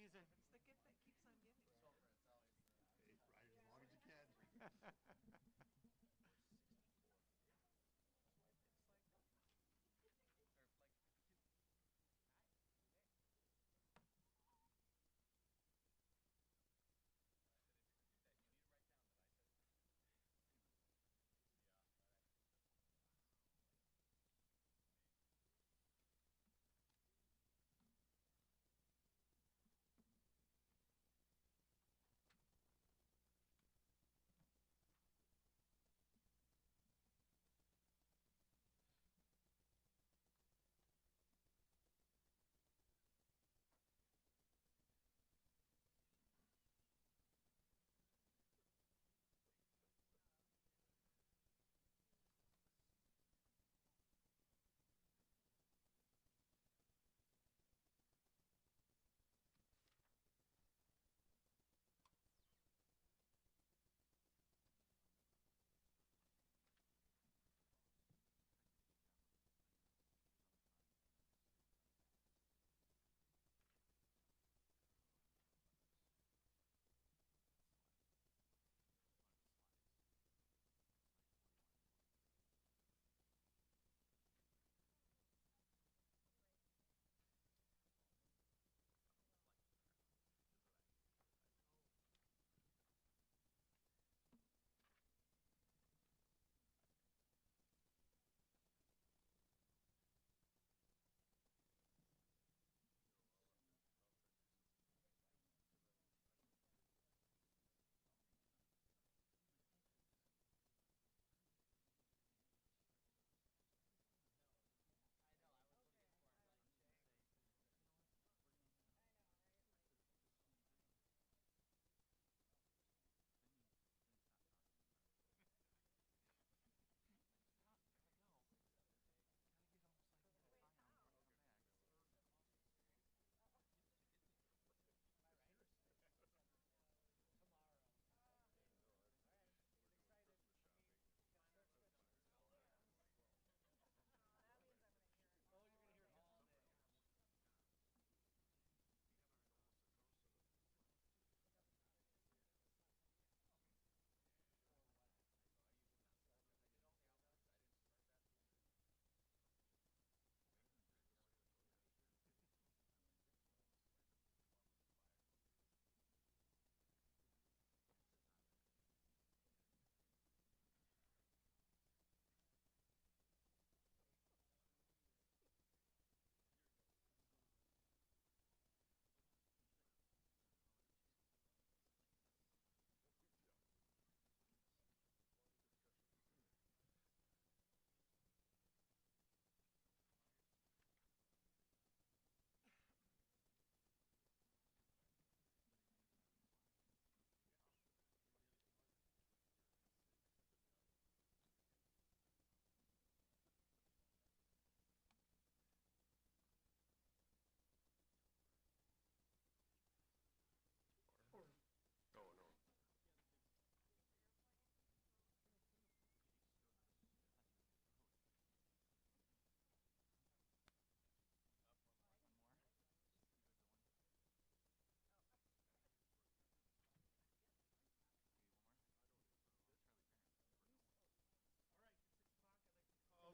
season. It's the gift that keeps on giving. Right, as long as you can.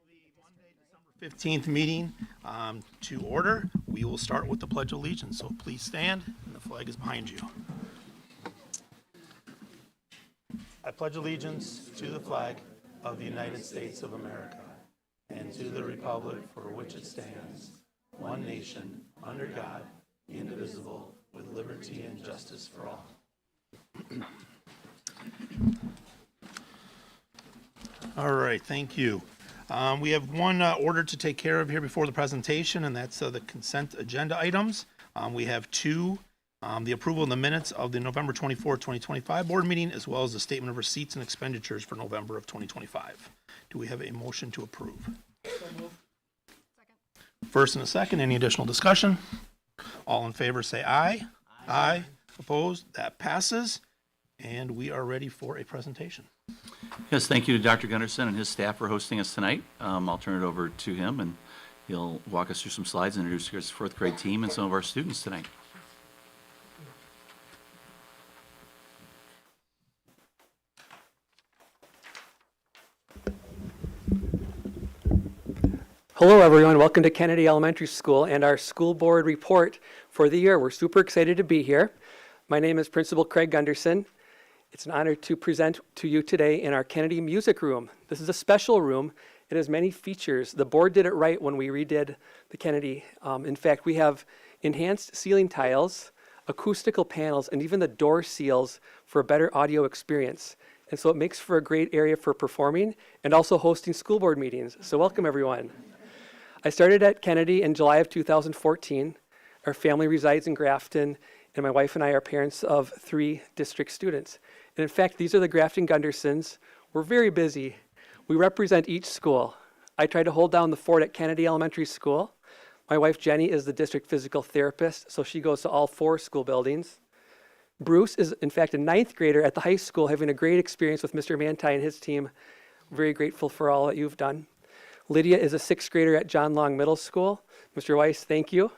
The Monday, December 15th meeting to order. We will start with the Pledge of Allegiance, so please stand, and the flag is behind you. I pledge allegiance to the flag of the United States of America and to the republic for which it stands, one nation, under God, indivisible, with liberty and justice for all. All right, thank you. We have one order to take care of here before the presentation, and that's the consent agenda items. We have two, the approval of the minutes of the November 24, 2025 board meeting, as well as the statement of receipts and expenditures for November of 2025. Do we have a motion to approve? Second. First and a second, any additional discussion? All in favor say aye. Aye. Opposed? That passes. And we are ready for a presentation. Yes, thank you to Dr. Gunderson and his staff for hosting us tonight. I'll turn it over to him, and he'll walk us through some slides and introduce his fourth grade team and some of our students tonight. Hello everyone, welcome to Kennedy Elementary School and our school board report for the year. We're super excited to be here. My name is Principal Craig Gunderson. It's an honor to present to you today in our Kennedy Music Room. This is a special room. It has many features. The board did it right when we redid the Kennedy. In fact, we have enhanced ceiling tiles, acoustical panels, and even the door seals for a better audio experience. And so it makes for a great area for performing and also hosting school board meetings. So welcome everyone. I started at Kennedy in July of 2014. Our family resides in Grafton, and my wife and I are parents of 3 district students. And in fact, these are the Grafton Gundersons. We're very busy. We represent each school. I try to hold down the fort at Kennedy Elementary School. My wife Jenny is the district physical therapist, so she goes to all 4 school buildings. Bruce is in fact a 9th grader at the high school, having a great experience with Mr. Manti and his team. Very grateful for all that you've done. Lydia is a 6th grader at John Long Middle School. Mr. Weiss, thank you.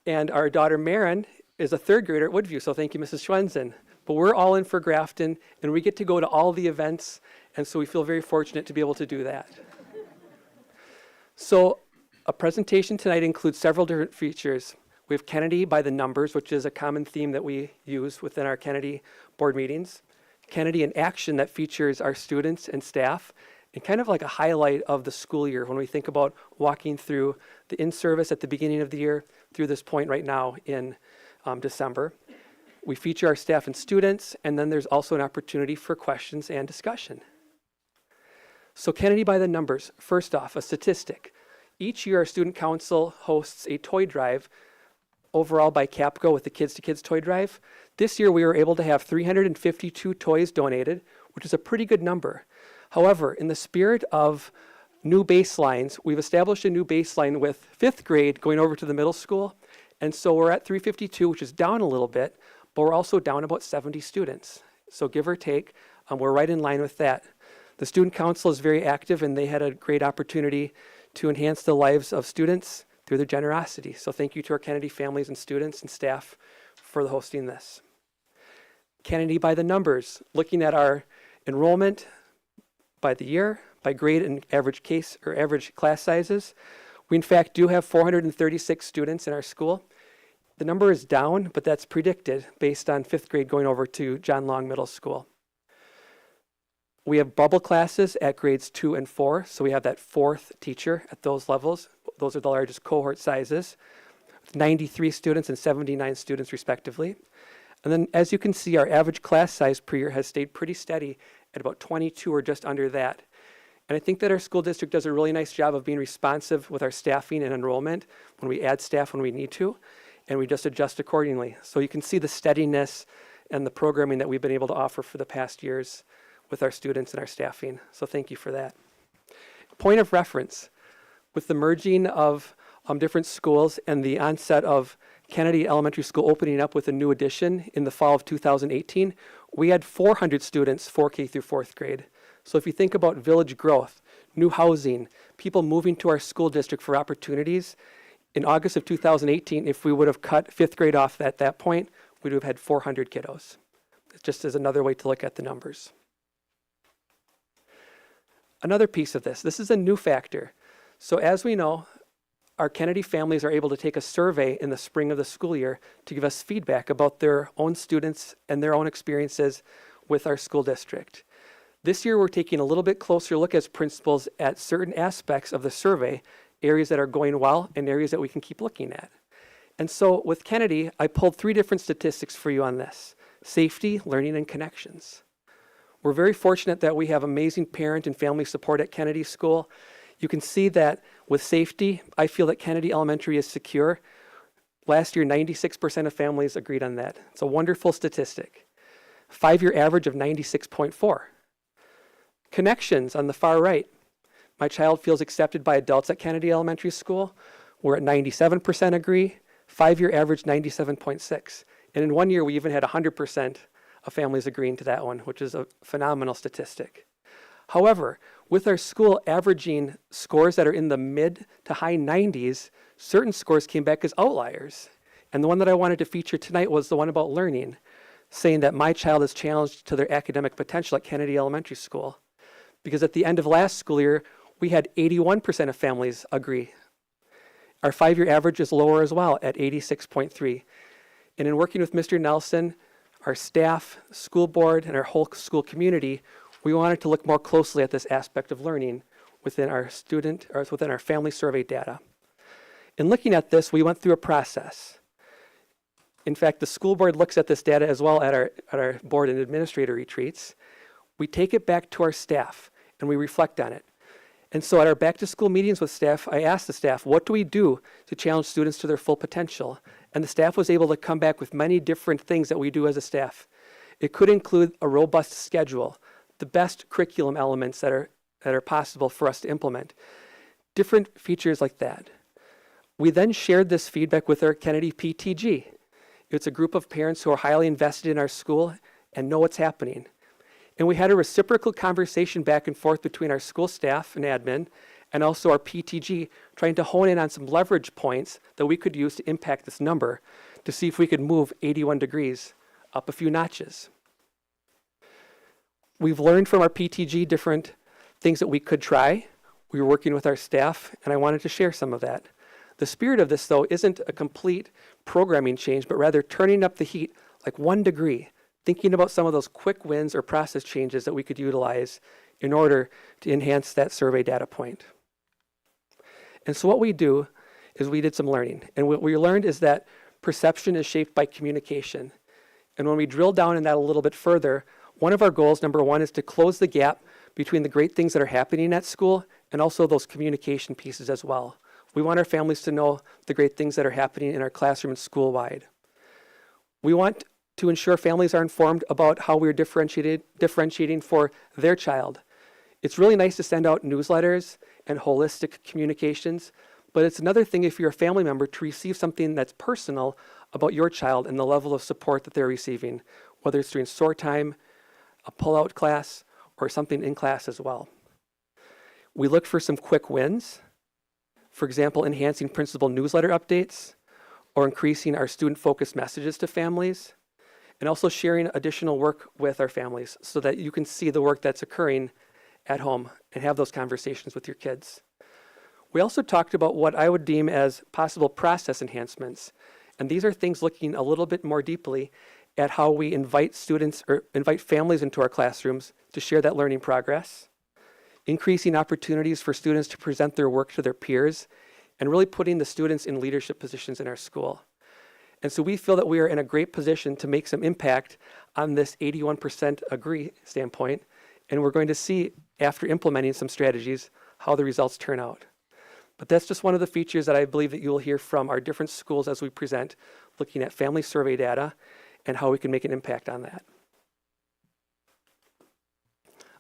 And our daughter Marin is a 3rd grader at Woodview, so thank you, Mrs. Schwensen. But we're all in for Grafton, and we get to go to all the events, and so we feel very fortunate to be able to do that. So a presentation tonight includes several different features. We have Kennedy by the numbers, which is a common theme that we use within our Kennedy board meetings. Kennedy in action that features our students and staff, and kind of like a highlight of the school year when we think about walking through the in-service at the beginning of the year through this point right now in December. We feature our staff and students, and then there's also an opportunity for questions and discussion. So Kennedy by the numbers. First off, a statistic. Each year our student council hosts a toy drive overall by Capco with the Kids to Kids toy drive. This year we were able to have 352 toys donated, which is a pretty good number. However, in the spirit of new baselines, we've established a new baseline with 5th grade going over to the middle school. And so we're at 352, which is down a little bit, but we're also down about 70 students. So give or take, we're right in line with that. The student council is very active, and they had a great opportunity to enhance the lives of students through their generosity. So thank you to our Kennedy families and students and staff for hosting this. Kennedy by the numbers, looking at our enrollment by the year, by grade and average case or average class sizes. We in fact do have 436 students in our school. The number is down, but that's predicted based on 5th grade going over to John Long Middle School. We have bubble classes at grades 2 and 4, so we have that 4th teacher at those levels. Those are the largest cohort sizes, with 93 students and 79 students respectively. And then as you can see, our average class size per year has stayed pretty steady at about 22 or just under that. And I think that our school district does a really nice job of being responsive with our staffing and enrollment when we add staff when we need to, and we just adjust accordingly. So you can see the steadiness and the programming that we've been able to offer for the past years with our students and our staffing. So thank you for that. Point of reference, with the merging of different schools and the onset of Kennedy Elementary School opening up with a new addition in the fall of 2018, we had 400 students 4K through 4th grade. So if you think about village growth, new housing, people moving to our school district for opportunities, in August of 2018, if we would have cut 5th grade off at that point, we'd have had 400 kiddos. Just as another way to look at the numbers. Another piece of this is a new factor. So as we know, our Kennedy families are able to take a survey in the spring of the school year to give us feedback about their own students and their own experiences with our school district. This year we're taking a little bit closer look as principals at certain aspects of the survey, areas that are going well and areas that we can keep looking at. And so with Kennedy, I pulled 3 different statistics for you on this: safety, learning, and connections. We're very fortunate that we have amazing parent and family support at Kennedy School. You can see that with safety, I feel that Kennedy Elementary is secure. Last year, 96% of families agreed on that. It's a wonderful statistic. 5-year average of 96.4. Connections on the far right. My child feels accepted by adults at Kennedy Elementary School. We're at 97% agree. 5-year average 97.6. And in 1 year, we even had 100% of families agreeing to that one, which is a phenomenal statistic. However, with our school averaging scores that are in the mid to high 90s, certain scores came back as outliers. And the one that I wanted to feature tonight was the one about learning, saying that my child is challenged to their academic potential at Kennedy Elementary School. Because at the end of last school year, we had 81% of families agree. Our 5-year average is lower as well at 86.3. And in working with Mr. Nelson, our staff, school board, and our whole school community, we wanted to look more closely at this aspect of learning within our within our family survey data. In looking at this, we went through a process. In fact, the school board looks at this data as well at our board and administrator retreats. We take it back to our staff and we reflect on it. And so at our back to school meetings with staff, I asked the staff, what do we do to challenge students to their full potential? And the staff was able to come back with many different things that we do as a staff. It could include a robust schedule, the best curriculum elements that are possible for us to implement, different features like that. We then shared this feedback with our Kennedy PTG. It's a group of parents who are highly invested in our school and know what's happening. And we had a reciprocal conversation back and forth between our school staff and admin and also our PTG, trying to hone in on some leverage points that we could use to impact this number to see if we could move 81 degrees up a few notches. We've learned from our PTG different things that we could try. We were working with our staff, and I wanted to share some of that. The spirit of this, though, isn't a complete programming change, but rather turning up the heat like 1 degree, thinking about some of those quick wins or process changes that we could utilize in order to enhance that survey data point. And so what we do is we did some learning. And what we learned is that perception is shaped by communication. And when we drill down in that a little bit further, one of our goals, number one, is to close the gap between the great things that are happening at school and also those communication pieces as well. We want our families to know the great things that are happening in our classroom and school-wide. We want to ensure families are informed about how we're differentiating for their child. It's really nice to send out newsletters and holistic communications, but it's another thing if you're a family member to receive something that's personal about your child and the level of support that they're receiving, whether it's during sort time, a pull-out class, or something in class as well. We look for some quick wins. For example, enhancing principal newsletter updates or increasing our student-focused messages to families, and also sharing additional work with our families so that you can see the work that's occurring at home and have those conversations with your kids. We also talked about what I would deem as possible process enhancements. And these are things looking a little bit more deeply at how we invite students or invite families into our classrooms to share that learning progress, increasing opportunities for students to present their work to their peers, and really putting the students in leadership positions in our school. And so we feel that we are in a great position to make some impact on this 81% agree standpoint, and we're going to see, after implementing some strategies, how the results turn out. But that's just one of the features that I believe that you will hear from our different schools as we present, looking at family survey data and how we can make an impact on that.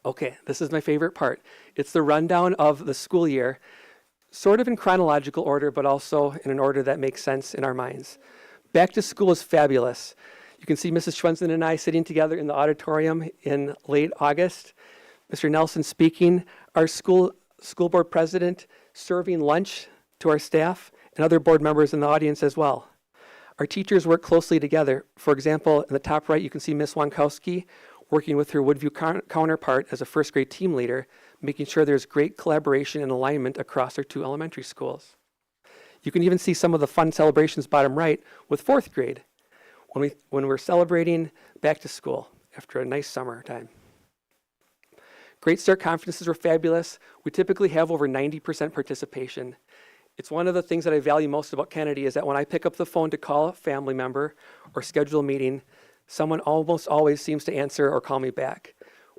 Okay, this is my favorite part. It's the rundown of the school year, sort of in chronological order, but also in an order that makes sense in our minds. Back to school is fabulous. You can see Mrs. Schwensen and I sitting together in the auditorium in late August. Mr. Nelson speaking, our school board president serving lunch to our staff and other board members in the audience as well. Our teachers work closely together. For example, in the top right, you can see Ms. Wankowski working with her Woodview counterpart as a first grade team leader, making sure there's great collaboration and alignment across our 2 elementary schools. You can even see some of the fun celebrations bottom right with 4th grade when we're celebrating back to school after a nice summer time. Great Start conferences were fabulous. We typically have over 90% participation. It's one of the things that I value most about Kennedy is that when I pick up the phone to call a family member or schedule a meeting, someone almost always seems to answer or call me back.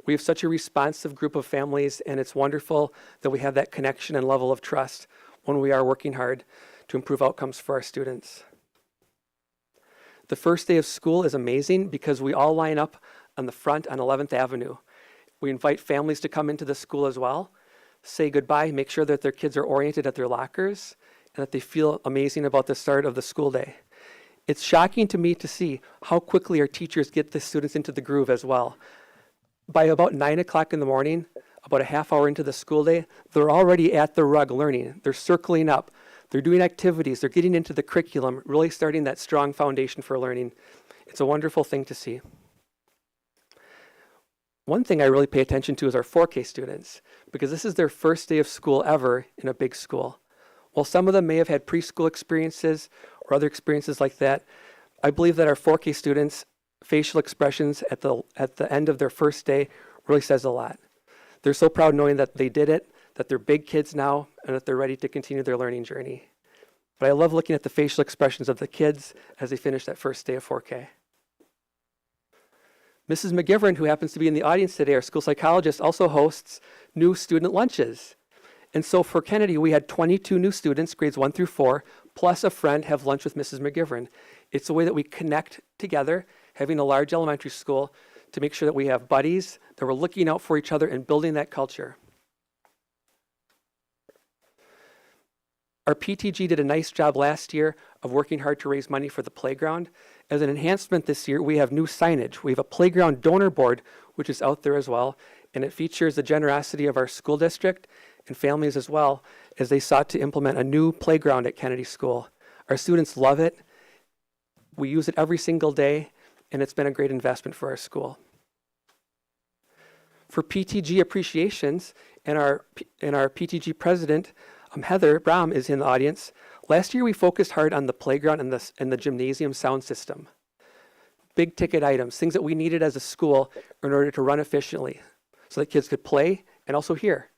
We have such a responsive group of families, and it's wonderful that we have that connection and level of trust when we are working hard to improve outcomes for our students. The first day of school is amazing because we all line up on the front on 11th Avenue. We invite families to come into the school as well, say goodbye, make sure that their kids are oriented at their lockers, and that they feel amazing about the start of the school day. It's shocking to me to see how quickly our teachers get the students into the groove as well. By about 9 o'clock in the morning, about a half hour into the school day, they're already at the rug learning. They're circling up. They're doing activities. They're getting into the curriculum, really starting that strong foundation for learning. It's a wonderful thing to see. one thing I really pay attention to is our 4K students, because this is their first day of school ever in a big school. While some of them may have had preschool experiences or other experiences like that, I believe that our 4K students' facial expressions at the end of their first day really says a lot. They're so proud knowing that they did it, that they're big kids now, and that they're ready to continue their learning journey. But I love looking at the facial expressions of the kids as they finish that first day of 4K. Mrs. McGivern, who happens to be in the audience today, our school psychologist, also hosts new student lunches. And so for Kennedy, we had 22 new students, grades 1 through 4, plus a friend have lunch with Mrs. McGivern. It's a way that we connect together, having a large elementary school, to make sure that we have buddies, that we're looking out for each other and building that culture. Our PTG did a nice job last year of working hard to raise money for the playground. As an enhancement this year, we have new signage. We have a playground donor board, which is out there as well, and it features the generosity of our school district and families as well, as they sought to implement a new playground at Kennedy School. Our students love it. We use it every single day, and it's been a great investment for our school. For PTG appreciations, and our PTG president, Heather Brom, is in the audience. Last year, we focused hard on the playground and the gymnasium sound system. Big ticket items, things that we needed as a school in order to run efficiently so that kids could play and also hear.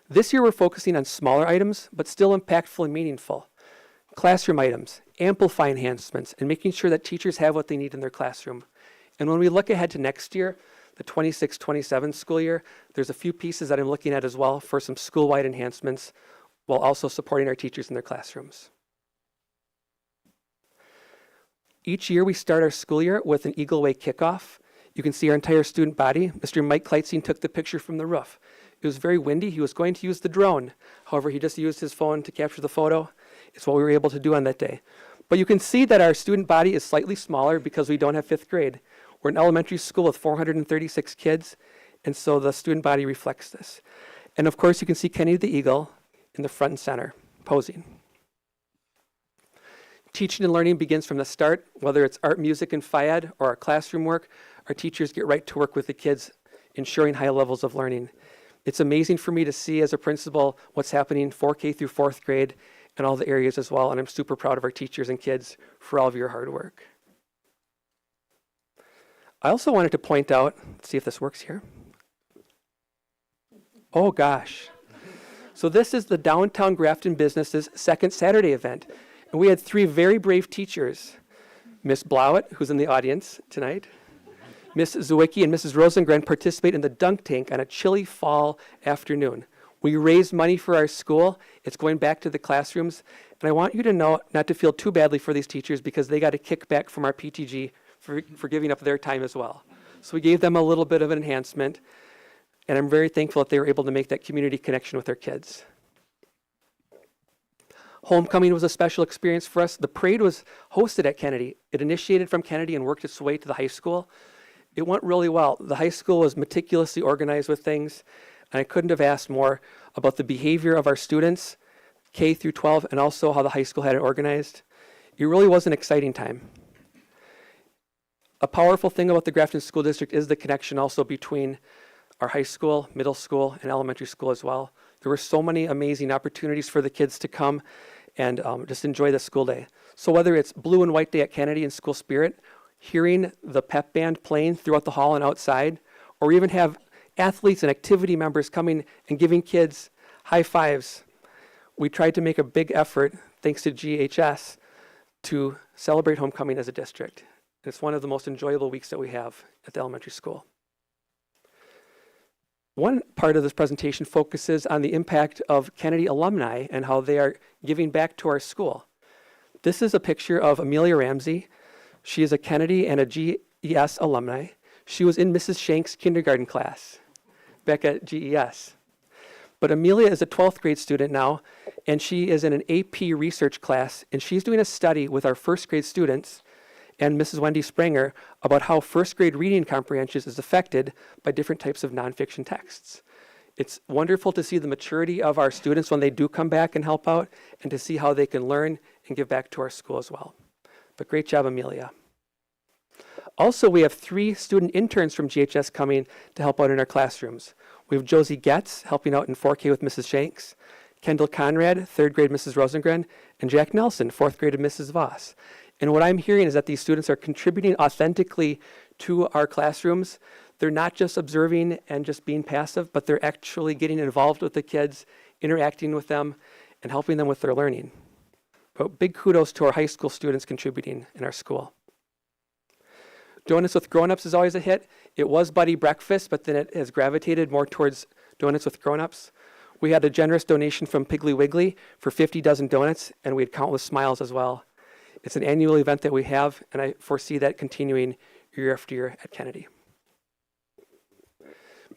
This year, we're focusing on smaller items, but still impactful and meaningful. Classroom items, amplify enhancements, and making sure that teachers have what they need in their classroom. And when we look ahead to next year, the 26-27 school year, there's a few pieces that I'm looking at as well for some school-wide enhancements, while also supporting our teachers in their classrooms. Each year, we start our school year with an Eagle Way kickoff. You can see our entire student body. Mr. Mike Kleitzing took the picture from the roof. It was very windy. He was going to use the drone. However, he just used his phone to capture the photo. It's what we were able to do on that day. But you can see that our student body is slightly smaller because we don't have 5th grade. We're an elementary school with 436 kids, and so the student body reflects this. And of course, you can see Kenny the Eagle in the front and center, posing. Teaching and learning begins from the start, whether it's art, music, and FIAD or our classroom work. Our teachers get right to work with the kids, ensuring high levels of learning. It's amazing for me to see as a principal what's happening 4K through 4th grade and all the areas as well, and I'm super proud of our teachers and kids for all of your hard work. I also wanted to point out, let's see if this works here. Oh gosh. So this is the Downtown Grafton Business's second Saturday event. And we had 3 very brave teachers, Miss Blowett, who's in the audience tonight, Miss Zwicky and Mrs. Rosengren participate in the dunk tank on a chilly fall afternoon. We raised money for our school. It's going back to the classrooms. And I want you to know not to feel too badly for these teachers because they got a kickback from our PTG for giving up their time as well. So we gave them a little bit of an enhancement. And I'm very thankful that they were able to make that community connection with their kids. Homecoming was a special experience for us. The parade was hosted at Kennedy. It initiated from Kennedy and worked its way to the high school. It went really well. The high school was meticulously organized with things, and I couldn't have asked more about the behavior of our students, K through 12, and also how the high school had it organized. It really was an exciting time. A powerful thing about the Grafton School District is the connection also between our high school, middle school, and elementary school as well. There were so many amazing opportunities for the kids to come and just enjoy the school day. So whether it's Blue and White Day at Kennedy and School Spirit, hearing the pep band playing throughout the hall and outside, or even have athletes and activity members coming and giving kids high fives, we tried to make a big effort, thanks to GHS, to celebrate homecoming as a district. It's one of the most enjoyable weeks that we have at the elementary school. One part of this presentation focuses on the impact of Kennedy alumni and how they are giving back to our school. This is a picture of Amelia Ramsey. She is a Kennedy and a GES alumni. She was in Mrs. Shank's kindergarten class back at GES. But Amelia is a 12th grade student now, and she is in an AP research class, and she's doing a study with our 1st grade students and Mrs. Wendy Springer about how 1st grade reading comprehension is affected by different types of nonfiction texts. It's wonderful to see the maturity of our students when they do come back and help out, and to see how they can learn and give back to our school as well. But great job, Amelia. Also, we have 3 student interns from GHS coming to help out in our classrooms. We have Josie Getz helping out in 4K with Mrs. Shanks, Kendall Conrad, 3rd grade Mrs. Rosengren, and Jack Nelson, 4th grade Mrs. Voss. And what I'm hearing is that these students are contributing authentically to our classrooms. They're not just observing and just being passive, but they're actually getting involved with the kids, interacting with them, and helping them with their learning. But big kudos to our high school students contributing in our school. Donuts with Grown-Ups is always a hit. It was Buddy Breakfast, but then it has gravitated more towards Donuts with Grown-Ups. We had a generous donation from Piggly Wiggly for 50 dozen donuts, and we had countless smiles as well. It's an annual event that we have, and I foresee that continuing year after year at Kennedy.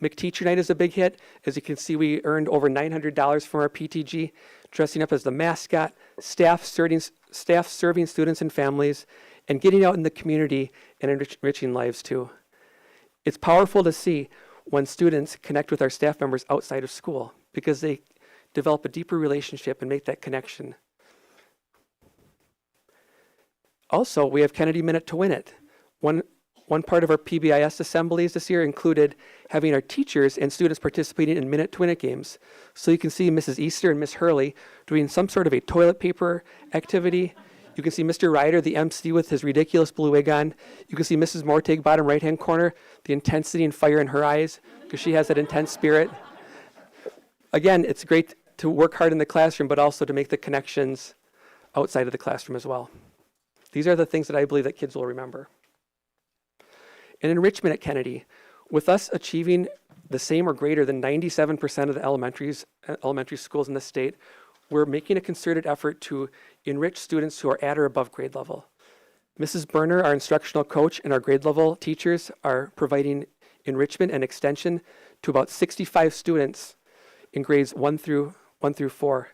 McTeacher Night is a big hit. As you can see, we earned over $900 from our PTG, dressing up as the mascot, staff serving students and families, and getting out in the community and enriching lives too. It's powerful to see when students connect with our staff members outside of school because they develop a deeper relationship and make that connection. Also, we have Kennedy Minute to Win It. One part of our PBIS assemblies this year included having our teachers and students participating in Minute to Win It games. So you can see Mrs. Easter and Miss Hurley doing some sort of a toilet paper activity. You can see Mr. Ryder, the MC, with his ridiculous blue wig on. You can see Mrs. Mortig, bottom right-hand corner, the intensity and fire in her eyes, because she has that intense spirit. Again, it's great to work hard in the classroom, but also to make the connections outside of the classroom as well. These are the things that I believe that kids will remember. And enrichment at Kennedy, with us achieving the same or greater than 97% of the elementary schools in the state, we're making a concerted effort to enrich students who are at or above grade level. Mrs. Berner, our instructional coach, and our grade level teachers are providing enrichment and extension to about 65 students in grades 1 through 4.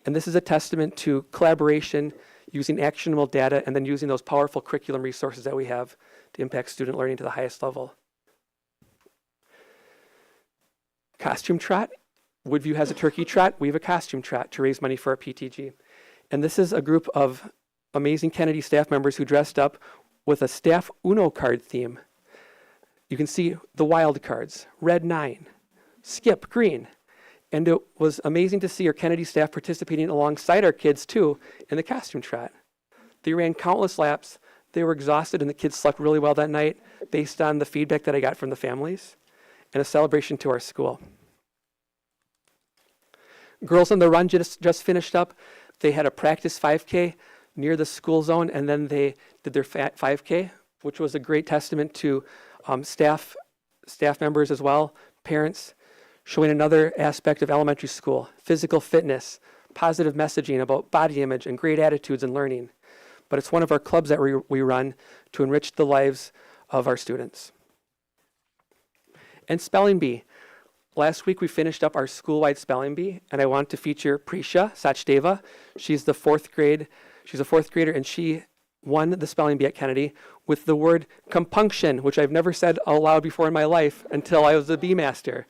And this is a testament to collaboration, using actionable data, and then using those powerful curriculum resources that we have to impact student learning to the highest level. Costume trot. Woodview has a turkey trot. We have a costume trot to raise money for our PTG. And this is a group of amazing Kennedy staff members who dressed up with a staff Uno card theme. You can see the wild cards, red 9, skip green. And it was amazing to see our Kennedy staff participating alongside our kids too in the costume trot. They ran countless laps. They were exhausted and the kids slept really well that night based on the feedback that I got from the families and a celebration to our school. Girls on the Run just finished up. They had a practice 5K near the school zone, and then they did their 5K, which was a great testament to staff members as well, parents, showing another aspect of elementary school, physical fitness, positive messaging about body image and great attitudes and learning. But it's one of our clubs that we run to enrich the lives of our students. And Spelling Bee. Last week we finished up our school-wide spelling bee, and I want to feature Prisha Sachdeva. She's a fourth grader, and she won the spelling bee at Kennedy with the word compunction, which I've never said aloud before in my life until I was a bee master.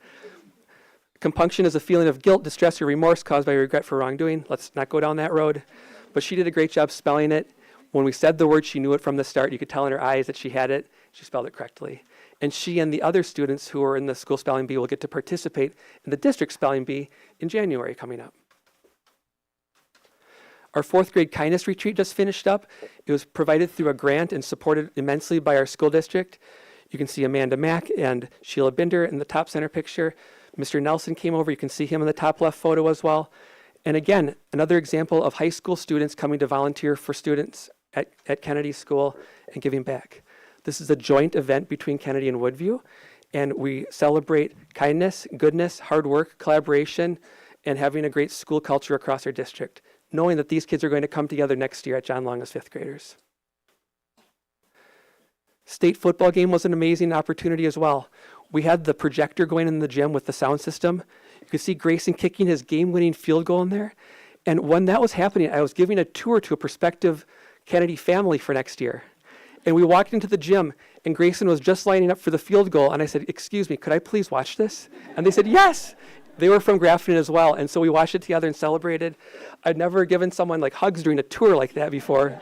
Compunction is a feeling of guilt, distress, or remorse caused by regret for wrongdoing. Let's not go down that road. But she did a great job spelling it. When we said the word, she knew it from the start. You could tell in her eyes that she had it. She spelled it correctly. And she and the other students who are in the school spelling bee will get to participate in the district spelling bee in January coming up. Our fourth grade kindness retreat just finished up. It was provided through a grant and supported immensely by our school district. You can see Amanda Mack and Sheila Binder in the top center picture. Mr. Nelson came over. You can see him in the top left photo as well. And again, another example of high school students coming to volunteer for students at Kennedy School and giving back. This is a joint event between Kennedy and Woodview, and we celebrate kindness, goodness, hard work, collaboration, and having a great school culture across our district, knowing that these kids are going to come together next year at John Long as fifth graders. State football game was an amazing opportunity as well. We had the projector going in the gym with the sound system. You could see Grayson kicking his game-winning field goal in there. And when that was happening, I was giving a tour to a prospective Kennedy family for next year. And we walked into the gym, and Grayson was just lining up for the field goal. And I said, "Excuse me, could I please watch this?" And they said, "Yes." They were from Grafton as well. And so we watched it together and celebrated. I'd never given someone like hugs during a tour like that before.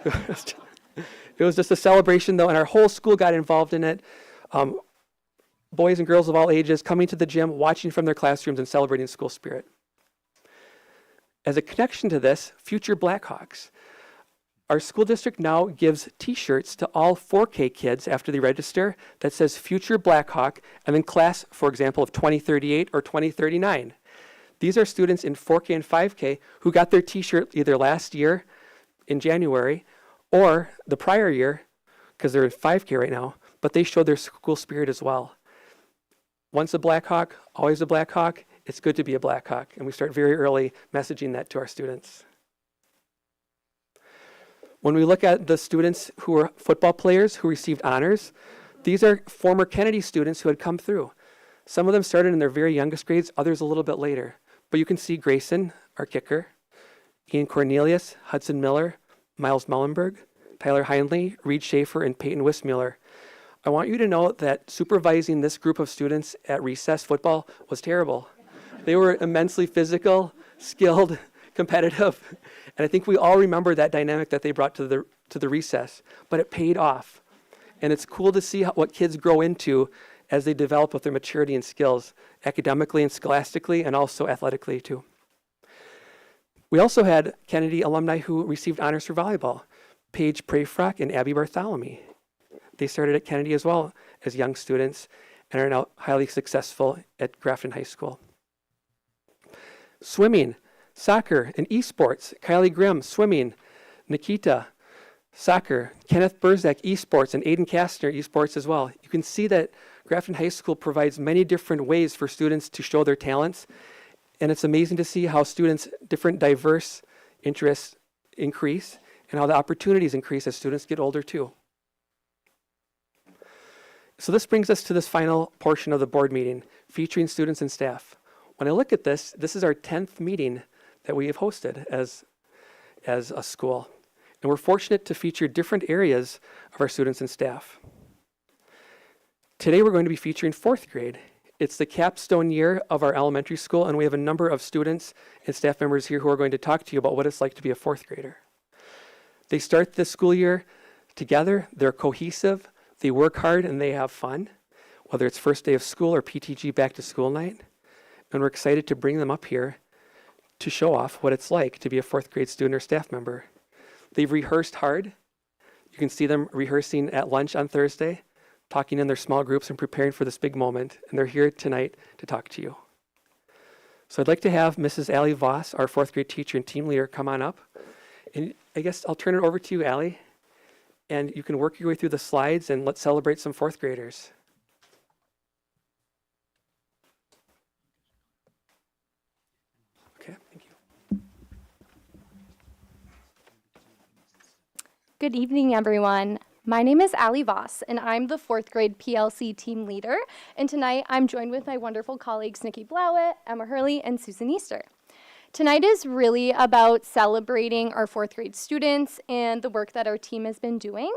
It It was just a celebration, though, and our whole school got involved in it. Boys and girls of all ages coming to the gym, watching from their classrooms, and celebrating school spirit. As a connection to this, Future Blackhawks. Our school district now gives t-shirts to all 4K kids after they register that says Future Blackhawk and then class, for example, of 2038 or 2039. These are students in 4K and 5K who got their t-shirt either last year in January or the prior year, because they're in 5K right now, but they showed their school spirit as well. Once a Blackhawk, always a Blackhawk. It's good to be a Blackhawk, and we start very early messaging that to our students. When we look at the students who are football players who received honors, these are former Kennedy students who had come through. Some of them started in their very youngest grades, others a little bit later. But you can see Grayson, our kicker, Ian Cornelius, Hudson Miller, Miles Mullenberg, Tyler Hindley, Reed Schaefer, and Peyton Wismuller. I want you to know that supervising this group of students at recess football was terrible. They were immensely physical, skilled, competitive, and I think we all remember that dynamic that they brought to the recess, but it paid off. And it's cool to see what kids grow into as they develop with their maturity and skills, academically and scholastically, and also athletically too. We also had Kennedy alumni who received honors for volleyball, Paige Prayfrock and Abby Bartholomew. They started at Kennedy as well as young students and are now highly successful at Grafton High School. Swimming, soccer, and esports, Kylie Grimm, swimming, Nikita, soccer, Kenneth Burzak, esports, and Aiden Kastner, esports as well. You can see that Grafton High School provides many different ways for students to show their talents, and it's amazing to see how students' different diverse interests increase and how the opportunities increase as students get older too. So this brings us to this final portion of the board meeting, featuring students and staff. When I look at this, this is our 10th meeting that we have hosted as a school. And we're fortunate to feature different areas of our students and staff. Today we're going to be featuring 4th grade. It's the capstone year of our elementary school, and we have a number of students and staff members here who are going to talk to you about what it's like to be a 4th grader. They start the school year together, they're cohesive, they work hard, and they have fun, whether it's first day of school or PTG back to school night. And we're excited to bring them up here to show off what it's like to be a 4th grade student or staff member. They've rehearsed hard. You can see them rehearsing at lunch on Thursday, talking in their small groups and preparing for this big moment. And they're here tonight to talk to you. So I'd like to have Mrs. Allie Voss, our 4th grade teacher and team leader, come on up. And I guess I'll turn it over to you, Allie. And you can work your way through the slides and let's celebrate some 4th graders. Okay, thank you. Good evening, everyone. My name is Allie Voss, and I'm the 4th grade PLC team leader. And tonight, I'm joined with my wonderful colleagues, Nikki Blowett, Emma Hurley, and Susan Easter. Tonight is really about celebrating our 4th grade students and the work that our team has been doing.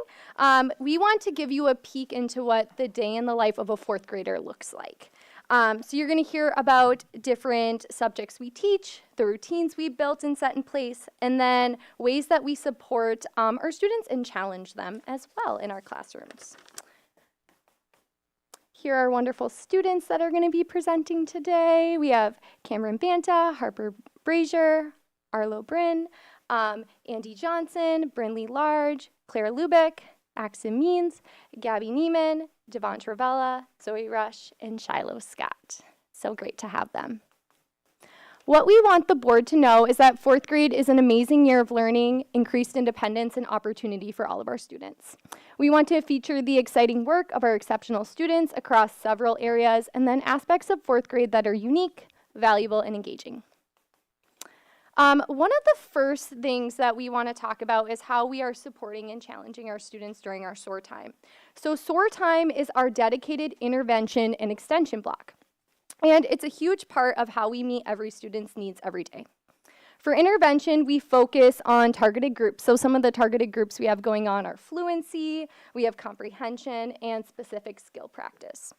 We want to give you a peek into what the day in the life of a 4th grader looks like. So you're going to hear about different subjects we teach, the routines we built and set in place, and then ways that we support our students and challenge them as well in our classrooms. Here are wonderful students that are going to be presenting today. We have Cameron Banta, Harper Brazier, Arlo Bryn, Andy Johnson, Brinley Large, Claire Lubick, Axel Means, Gabby Neiman, Devon Travella, Zoe Rush, and Shiloh Scott. So great to have them. What we want the board to know is that 4th grade is an amazing year of learning, increased independence, and opportunity for all of our students. We want to feature the exciting work of our exceptional students across several areas, and then aspects of 4th grade that are unique, valuable, and engaging. One of the first things that we want to talk about is how we are supporting and challenging our students during our SOAR time. So SOAR time is our dedicated intervention and extension block. And it's a huge part of how we meet every student's needs every day. For intervention, we focus on targeted groups. So some of the targeted groups we have going on are fluency, we have comprehension, and specific skill practice.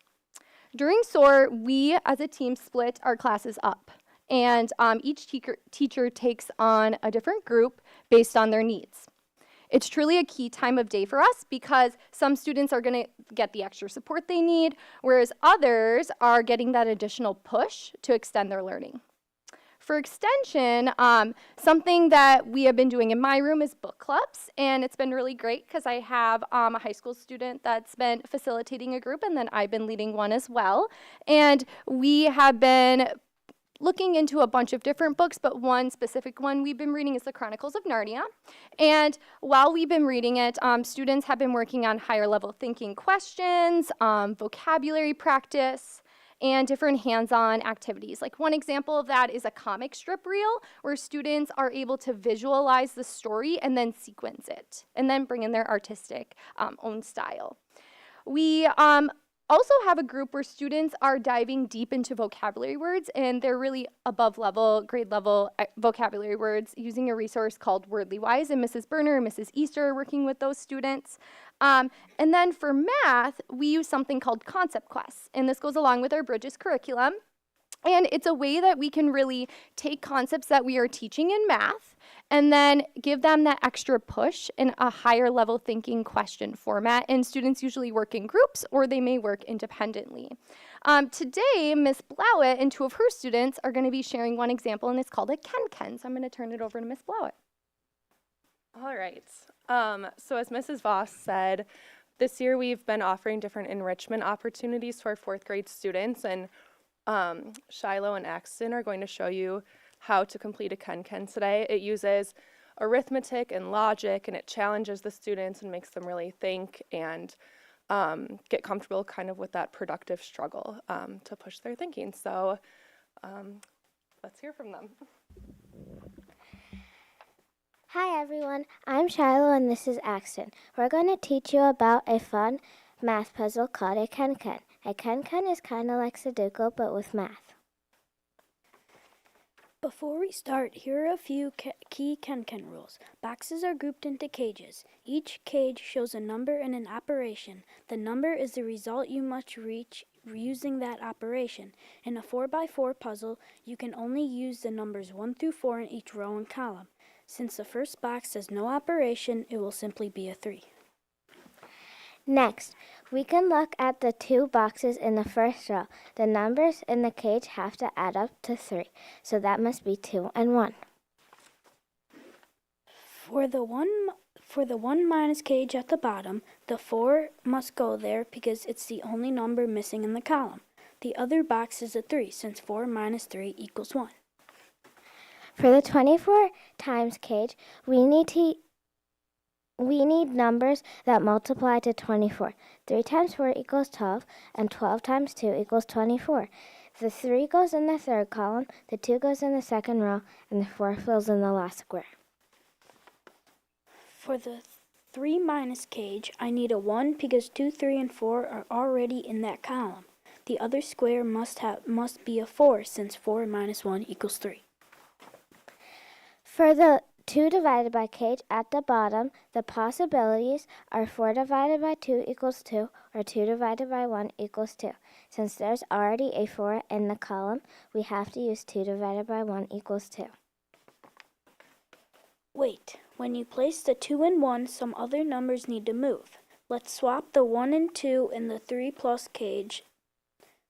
During SOAR, we as a team split our classes up. And each teacher takes on a different group based on their needs. It's truly a key time of day for us because some students are going to get the extra support they need, whereas others are getting that additional push to extend their learning. For extension, something that we have been doing in my room is book clubs, and it's been really great because I have a high school student that's been facilitating a group, and then I've been leading one as well. And we have been looking into a bunch of different books, but one specific one we've been reading is The Chronicles of Narnia. And while we've been reading it, students have been working on higher level thinking questions, vocabulary practice, and different hands-on activities. Like one example of that is a comic strip reel where students are able to visualize the story and then sequence it and then bring in their artistic own style. We also have a group where students are diving deep into vocabulary words, and they're really above level, grade level vocabulary words using a resource called Wordly-Wise, and Mrs. Berner and Mrs. Easter are working with those students. And then for math, we use something called concept quests, and this goes along with our Bridges curriculum. And it's a way that we can really take concepts that we are teaching in math and then give them that extra push in a higher level thinking question format. And students usually work in groups or they may work independently. Today, Ms. Blowett and two of her students are going to be sharing one example, and it's called a Ken-Ken. So I'm going to turn it over to Ms. Blowett. All right. So as Mrs. Voss said, this year we've been offering different enrichment opportunities to our fourth grade students, and Shiloh and Axton are going to show you how to complete a Ken-Ken today. It uses arithmetic and logic, and it challenges the students and makes them really think and get comfortable kind of with that productive struggle to push their thinking. So let's hear from them. Hi everyone, I'm Shiloh and this is Axton. We're going to teach you about a fun math puzzle called a Ken-Ken. A Ken-Ken is kind of like Sudoku but with math. Before we start, here are a few key Ken-Ken rules. Boxes are grouped into cages. Each cage shows a number and an operation. The number is the result you must reach using that operation. In a 4x4 puzzle, you can only use the numbers 1 through 4 in each row and column. Since the first box has no operation, it will simply be a 3. Next, we can look at the two boxes in the first row. The numbers in the cage have to add up to 3, so that must be 2 and 1. For the 1 minus cage at the bottom, the 4 must go there because it's the only number missing in the column. The other box is a 3, since 4 minus 3 equals 1. For the 24 times cage, we need numbers that multiply to 24. 3 times 4 equals 12, and 12 times 2 equals 24. The 3 goes in the third column, the 2 goes in the second row, and the 4 fills in the last square. For the 3 minus cage, I need a 1 because 2, 3, and 4 are already in that column. The other square must be a 4, since 4 minus 1 equals 3. For the 2 divided by cage at the bottom, the possibilities are 4 divided by 2 equals 2, or 2 divided by 1 equals 2. Since there's already a 4 in the column, we have to use 2 divided by 1 equals 2. Wait, when you place the 2 and 1, some other numbers need to move. Let's swap the 1 and 2 in the 3 plus cage.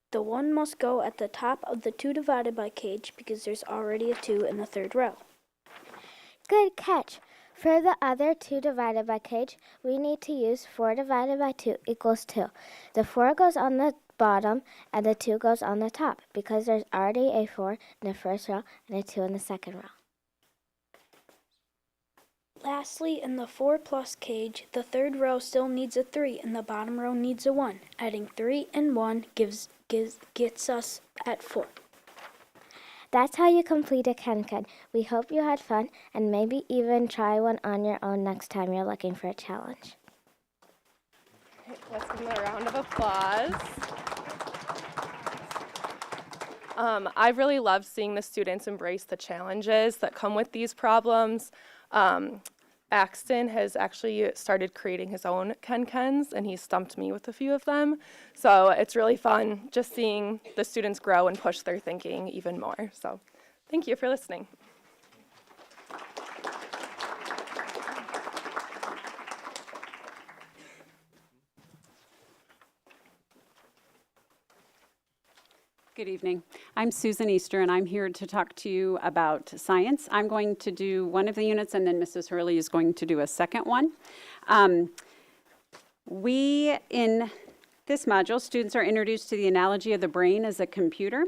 The 1 must go at the top of the 2 divided by cage because there's already a 2 in the third row. Good catch! For the other 2 divided by cage, we need to use 4 divided by 2 equals 2. The 4 goes on the bottom and the 2 goes on the top because there's already a 4 in the first row and a 2 in the second row. Lastly, in the 4 plus cage, the third row still needs a 3 and the bottom row needs a 1. Adding 3 and 1 gets us at 4. That's how you complete a Ken-Ken. We hope you had fun and maybe even try one on your own next time you're looking for a challenge. Let's give them a round of applause. I really love seeing the students embrace the challenges that come with these problems. Axton has actually started creating his own Ken-Kens, and he stumped me with a few of them. So it's really fun just seeing the students grow and push their thinking even more. So thank you for listening. Good evening. I'm Susan Easter, and I'm here to talk to you about science. I'm going to do one of the units, and then Mrs. Hurley is going to do a second one. In this module, students are introduced to the analogy of the brain as a computer.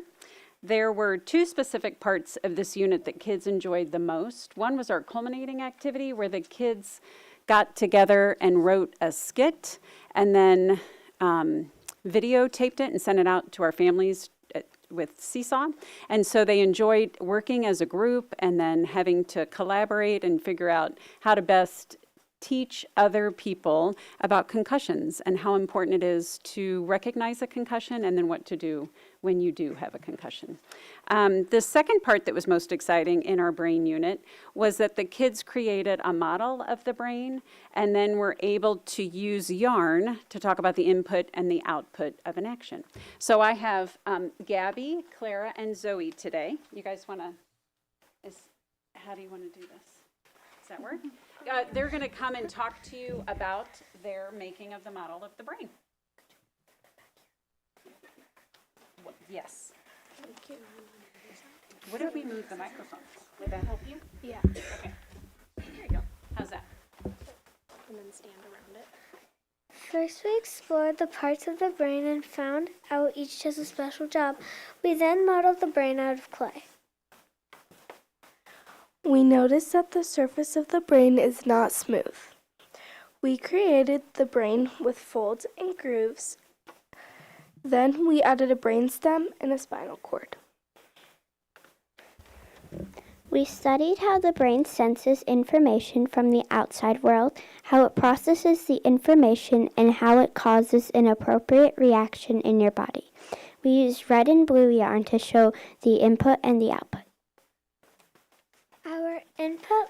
There were two specific parts of this unit that kids enjoyed the most. One was our culminating activity, where the kids got together and wrote a skit, and then videotaped it and sent it out to our families with Seesaw. And so they enjoyed working as a group and then having to collaborate and figure out how to best teach other people about concussions and how important it is to recognize a concussion and then what to do when you do have a concussion. The second part that was most exciting in our brain unit was that the kids created a model of the brain and then were able to use yarn to talk about the input and the output of an action. So I have Gabby, Clara, and Zoe today. You guys want to, how do you want to do this? Does that work? They're going to come and talk to you about their making of the model of the brain. Yes. What if we move the microphones? Would that help you? Yeah. Okay. Here you go. How's that? And then stand around it. First, we explored the parts of the brain and found out each does a special job. We then modeled the brain out of clay. We noticed that the surface of the brain is not smooth. We created the brain with folds and grooves. Then we added a brainstem and a spinal cord. We studied how the brain senses information from the outside world, how it processes the information, and how it causes an appropriate reaction in your body. We used red and blue yarn to show the input and the output. Our input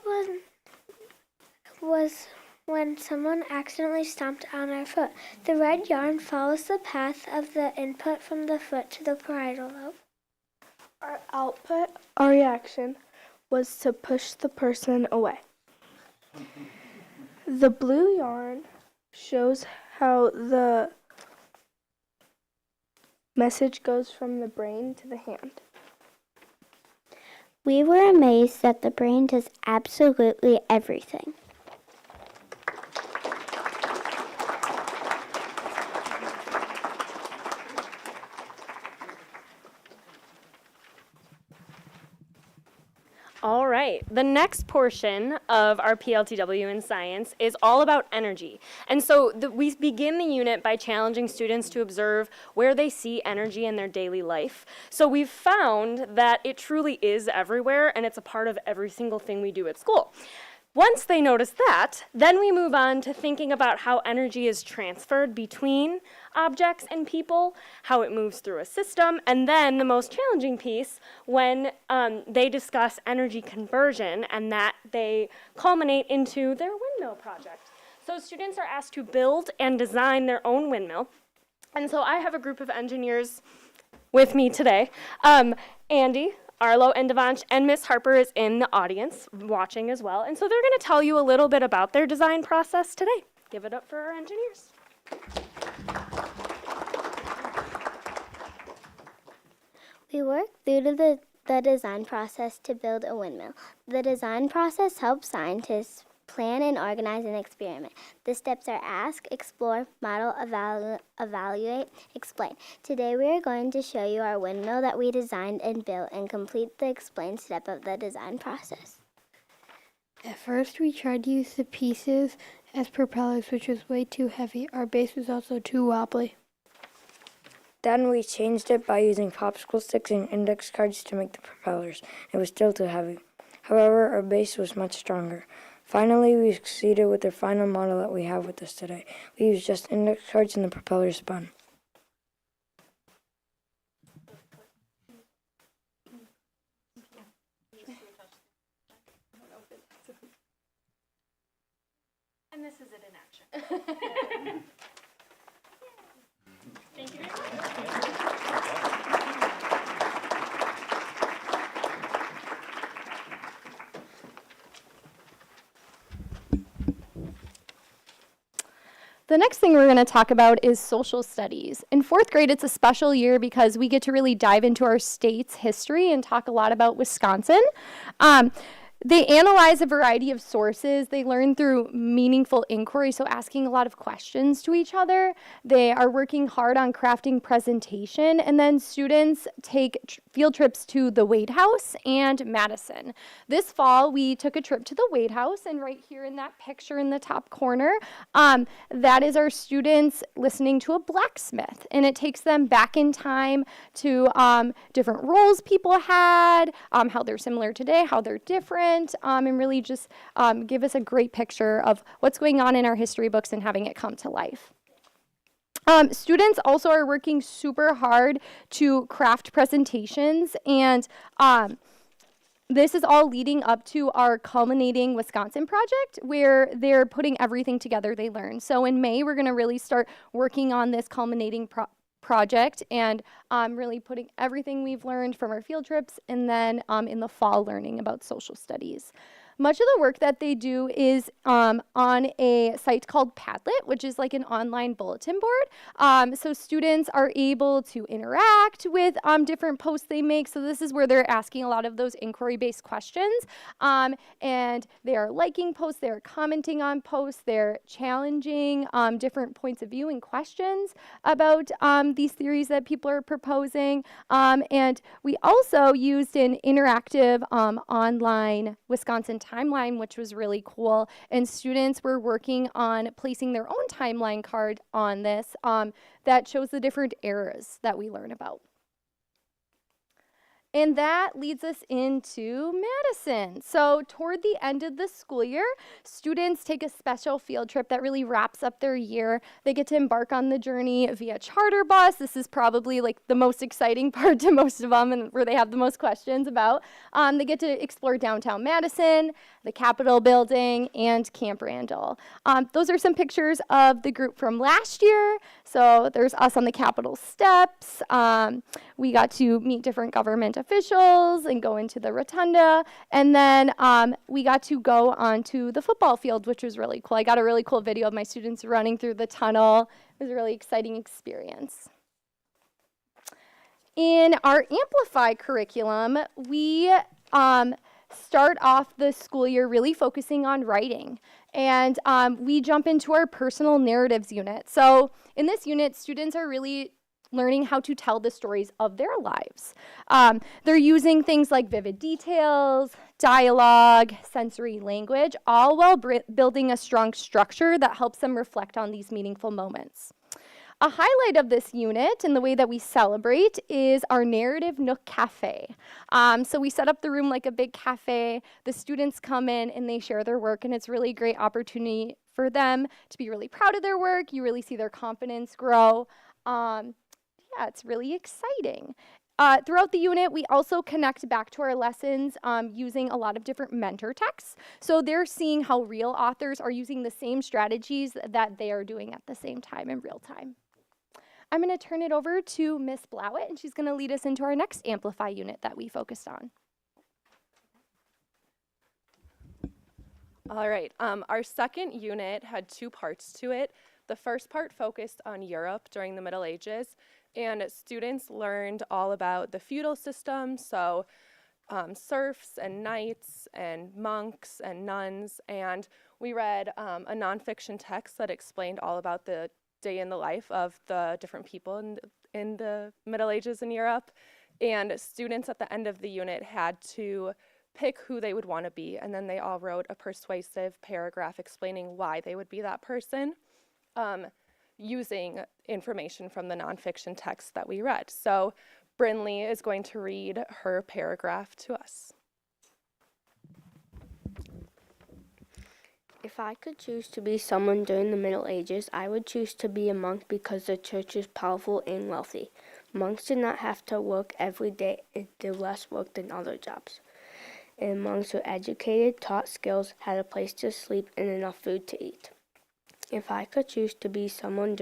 was when someone accidentally stomped on our foot. The red yarn follows the path of the input from the foot to the parietal lobe. Our output, our reaction, was to push the person away. The blue yarn shows how the message goes from the brain to the hand. We were amazed that the brain does absolutely everything. All right, the next portion of our PLTW in science is all about energy. And so we begin the unit by challenging students to observe where they see energy in their daily life. So we've found that it truly is everywhere and it's a part of every single thing we do at school. Once they notice that, then we move on to thinking about how energy is transferred between objects and people, how it moves through a system, and then the most challenging piece when they discuss energy conversion and that they culminate into their windmill project. So students are asked to build and design their own windmill. And so I have a group of engineers with me today. Andy, Arlo, and Devansh, and Miss Harper is in the audience watching as well. And so they're going to tell you a little bit about their design process today. Give it up for our engineers. We worked through the design process to build a windmill. The design process helps scientists plan and organize an experiment. The steps are ask, explore, model, evaluate, explain. Today we are going to show you our windmill that we designed and built and complete the explain step of the design process. At first we tried to use the pieces as propellers, which was way too heavy. Our base was also too wobbly. Then we changed it by using popsicle sticks and index cards to make the propellers. It was still too heavy. However, our base was much stronger. Finally, we succeeded with the final model that we have with us today. We used just index cards and the propeller spun. And this is it in action. Thank you very much. The next thing we're going to talk about is social studies. In fourth grade, it's a special year because we get to really dive into our state's history and talk a lot about Wisconsin. They analyze a variety of sources. They learn through meaningful inquiry, so asking a lot of questions to each other. They are working hard on crafting presentation, and then students take field trips to the Wade House and Madison. This fall, we took a trip to the Wade House, and right here in that picture in the top corner, that is our students listening to a blacksmith, and it takes them back in time to different roles people had, how they're similar today, how they're different, and really just give us a great picture of what's going on in our history books and having it come to life. Students also are working super hard to craft presentations, and this is all leading up to our Culminating Wisconsin project, where they're putting everything together they learned. So in May, we're going to really start working on this Culminating project and really putting everything we've learned from our field trips, and then in the fall learning about social studies. Much of the work that they do is on a site called Padlet, which is like an online bulletin board. So students are able to interact with different posts they make. So this is where they're asking a lot of those inquiry-based questions. And they are liking posts, they're commenting on posts, they're challenging different points of view and questions about these theories that people are proposing. And we also used an interactive online Wisconsin timeline, which was really cool. And students were working on placing their own timeline card on this that shows the different eras that we learn about. And that leads us into Madison. So toward the end of the school year, students take a special field trip that really wraps up their year. They get to embark on the journey via charter bus. This is probably like the most exciting part to most of them and where they have the most questions about. They get to explore downtown Madison, the Capitol building, and Camp Randall. Those are some pictures of the group from last year. So there's us on the Capitol steps. We got to meet different government officials and go into the rotunda. And then we got to go onto the football field, which was really cool. I got a really cool video of my students running through the tunnel. It was a really exciting experience. In our Amplify curriculum, we start off the school year really focusing on writing. And we jump into our personal narratives unit. So in this unit, students are really learning how to tell the stories of their lives. They're using things like vivid details, dialogue, sensory language, all while building a strong structure that helps them reflect on these meaningful moments. A highlight of this unit and the way that we celebrate is our Narrative Nook Cafe. So we set up the room like a big cafe. The students come in and they share their work, and it's really a great opportunity for them to be really proud of their work. You really see their confidence grow. Yeah, it's really exciting. Throughout the unit, we also connect back to our lessons using a lot of different mentor texts. So they're seeing how real authors are using the same strategies that they are doing at the same time in real time. I'm going to turn it over to Miss Blowett, and she's going to lead us into our next Amplify unit that we focused on. All right, our second unit had two parts to it. The first part focused on Europe during the Middle Ages, and students learned all about the feudal system, so serfs and knights and monks and nuns, and we read a nonfiction text that explained all about the day in the life of the different people in the Middle Ages in Europe. And students at the end of the unit had to pick who they would want to be, and then they all wrote a persuasive paragraph explaining why they would be that person, using information from the nonfiction text that we read. So Brinley is going to read her paragraph to us. If I could choose to be someone during the Middle Ages, I would choose to be a monk because the church is powerful and wealthy. Monks did not have to work every day and did less work than other jobs. And monks were educated, taught skills, had a place to sleep, and enough food to eat. If I could choose to be someone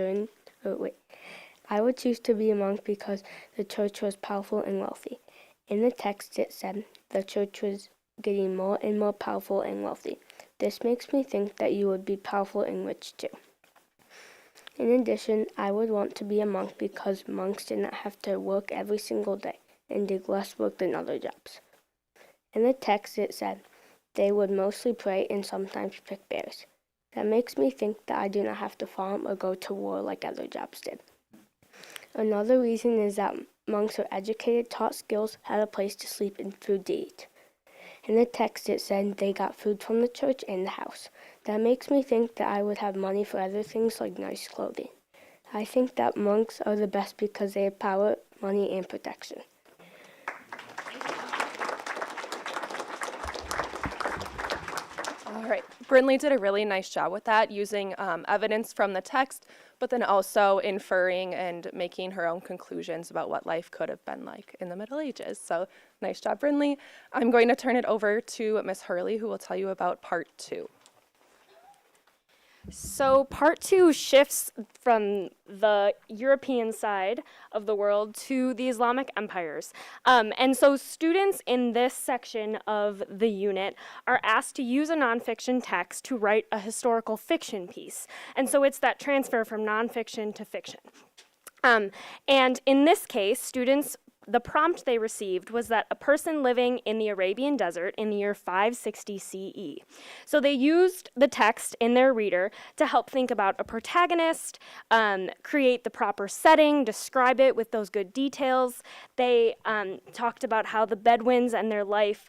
I would choose to be a monk because the church was powerful and wealthy. In the text it said, the church was getting more and more powerful and wealthy. This makes me think that you would be powerful and rich too. In addition, I would want to be a monk because monks did not have to work every single day and did less work than other jobs. In the text it said, they would mostly pray and sometimes pick berries. That makes me think that I do not have to farm or go to war like other jobs did. Another reason is that monks are educated, taught skills, had a place to sleep, and food to eat. In the text it said they got food from the church and the house. That makes me think that I would have money for other things like nice clothing. I think that monks are the best because they have power, money, and protection. All right, Brinley did a really nice job with that, using evidence from the text, but then also inferring and making her own conclusions about what life could have been like in the Middle Ages. So nice job, Brinley. I'm going to turn it over to Miss Hurley, who will tell you about part 2. So part 2 shifts from the European side of the world to the Islamic empires. And so students in this section of the unit are asked to use a nonfiction text to write a historical fiction piece. And so it's that transfer from nonfiction to fiction. And in this case, the prompt they received was that a person living in the Arabian desert in the year 560 CE. So they used the text in their reader to help think about a protagonist, create the proper setting, describe it with those good details. They talked about how the Bedouins and their life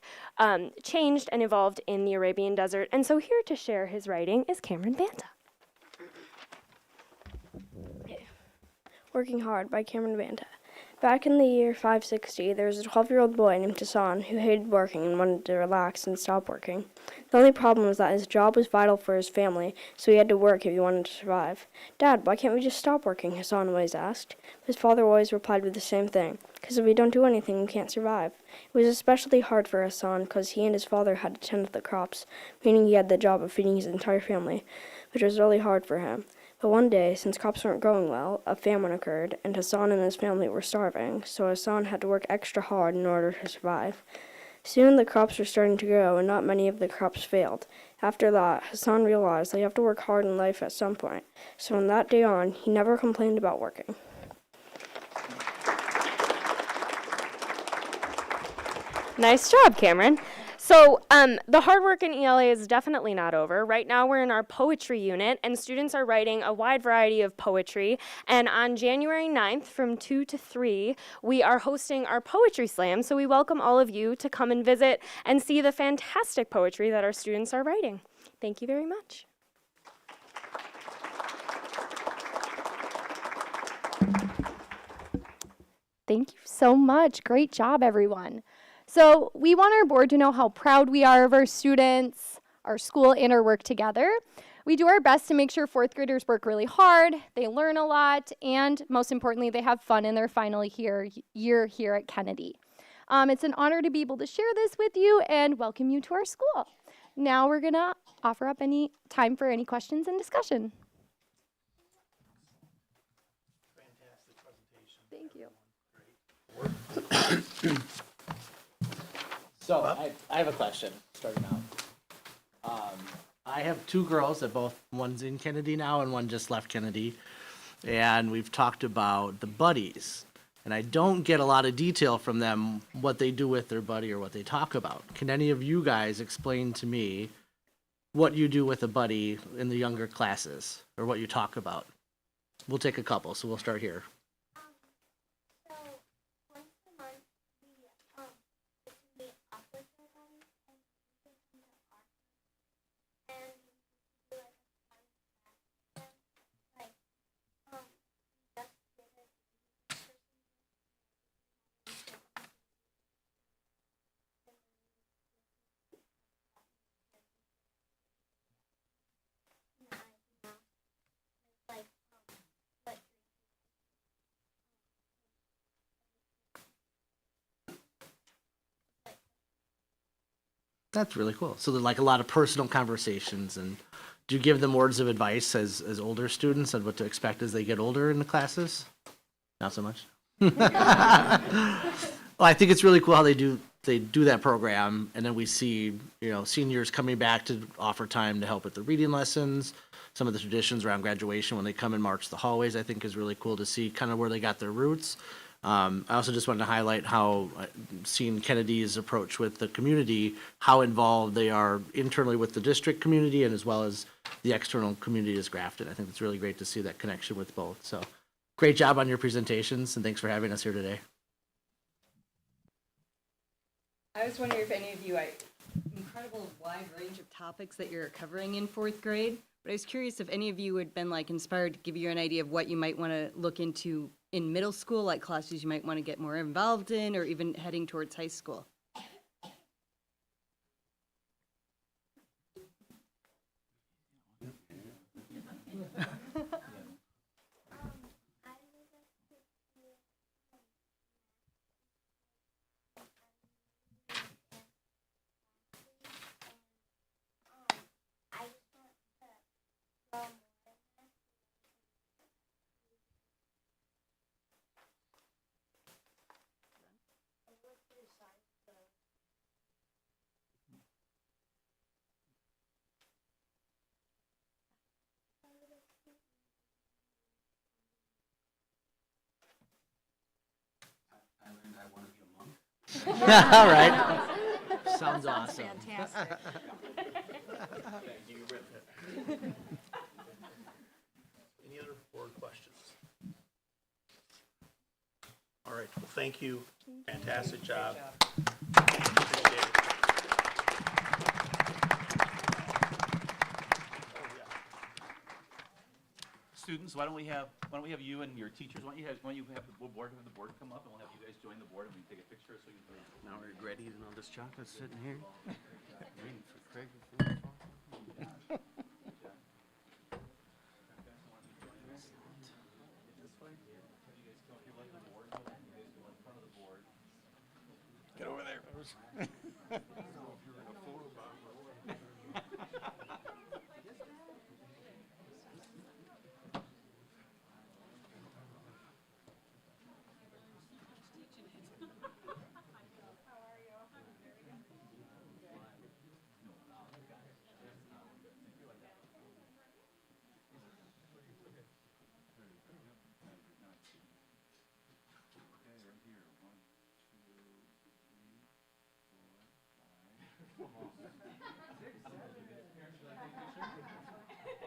changed and evolved in the Arabian desert. And so here to share his writing is Cameron Banta. Working Hard by Cameron Banta. Back in the year 560, there was a 12-year-old boy named Hassan who hated working and wanted to relax and stop working. The only problem was that his job was vital for his family, so he had to work if he wanted to survive. "Dad, why can't we just stop working?" Hassan always asked. His father always replied with the same thing, "Because if we don't do anything, we can't survive." It was especially hard for Hassan because he and his father had to tend to the crops, meaning he had the job of feeding his entire family, which was really hard for him. But one day, since crops weren't growing well, a famine occurred, and Hassan and his family were starving, so Hassan had to work extra hard in order to survive. Soon the crops were starting to grow, and not many of the crops failed. After that, Hassan realized that you have to work hard in life at some point, so from that day on, he never complained about working. Nice job, Cameron. So the hard work in ELA is definitely not over. Right now we're in our poetry unit, and students are writing a wide variety of poetry. And on January 9th from 2 to 3, we are hosting our Poetry Slam. So we welcome all of you to come and visit and see the fantastic poetry that our students are writing. Thank you very much. Thank you so much. Great job, everyone. So we want our board to know how proud we are of our students, our school, and our work together. We do our best to make sure fourth graders work really hard, they learn a lot, and most importantly, they have fun in their final year here at Kennedy. It's an honor to be able to share this with you and welcome you to our school. Now we're gonna offer up any time for any questions and discussion. Thank you. So I have a question starting out. I have two girls that one's in Kennedy now and one just left Kennedy. And we've talked about the buddies. And I don't get a lot of detail from them what they do with their buddy or what they talk about. Can any of you guys explain to me what you do with a buddy in the younger classes or what you talk about? We'll take a couple, so we'll start here. That's really cool. So they're like a lot of personal conversations. And do you give them words of advice as older students on what to expect as they get older in the classes? Not so much. Well, I think it's really cool how they do they do that program, and then we see, seniors coming back to offer time to help with the reading lessons. Some of the traditions around graduation when they come and march the hallways, I think is really cool to see kind of where they got their roots. I also just wanted to highlight how seeing Kennedy's approach with the community, how involved they are internally with the district community and as well as the external community as Grafton. I think it's really great to see that connection with both. So great job on your presentations, and thanks for having us here today. I was wondering if any of you, incredible wide range of topics that you're covering in fourth grade, but I was curious if any of you had been inspired to give you an idea of what you might want to look into in middle school, like classes you might want to get more involved in, or even heading towards high school. All right. Sounds awesome. Fantastic. Any other board questions? All right, well, thank you. Fantastic job. Appreciate it. Students, why don't we have you and your teachers, why don't you have the board come up, and we'll have you guys join the board and we can take a picture so you can. Now we're ready eating all this chocolate sitting here. Waiting for Craig. Get over there.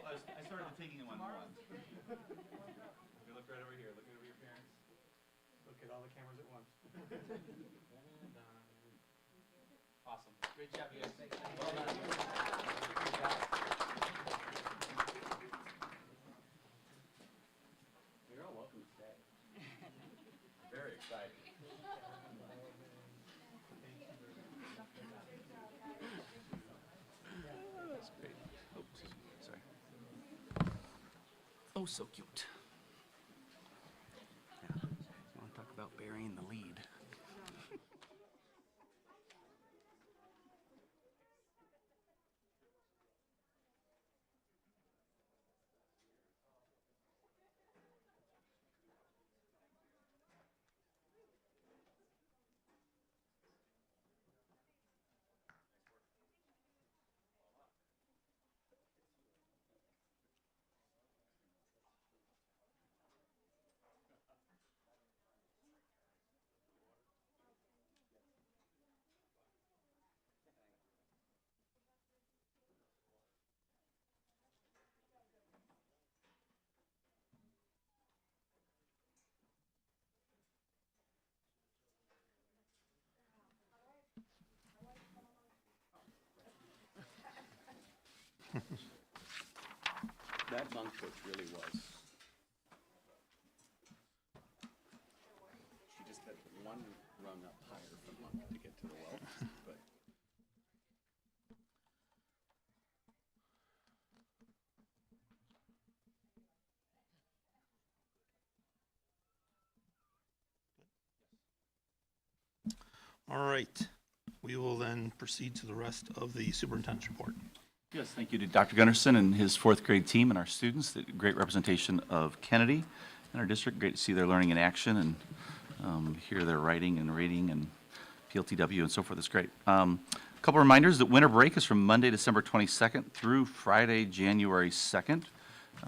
I started taking them one by one. You look right over here. Look over your parents. Look at all the cameras at once. Awesome. Great job, you guys. Well done. Great job. You're all welcome to stay. Very exciting. That's great. Oops, sorry. Oh, so cute. Yeah. You want to talk about burying the lead? That bunk push really was. She just had one rung up higher from bunk to get to the well, but. All right, we will then proceed to the rest of the superintendent's report. Yes, thank you to Dr. Gunnarsson and his fourth grade team and our students. Great representation of Kennedy in our district. Great to see their learning in action and hear their writing and reading and PLTW and so forth. It's great. A couple reminders that winter break is from Monday, December 22nd through Friday, January 2nd.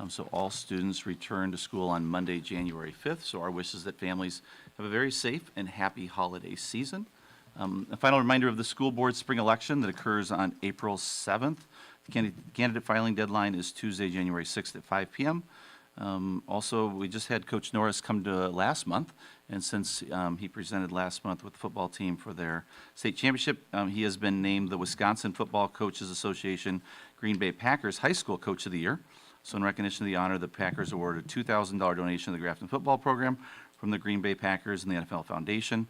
So all students return to school on Monday, January 5th. So our wish is that families have a very safe and happy holiday season. A final reminder of the school board spring election that occurs on April 7th. The candidate filing deadline is Tuesday, January 6th at 5 p.m. Also, we just had Coach Norris come to last month, and since he presented last month with the football team for their state championship, he has been named the Wisconsin Football Coaches Association Green Bay Packers High School Coach of the Year. So in recognition of the honor, the Packers awarded a $2,000 donation to the Grafton football program from the Green Bay Packers and the NFL Foundation.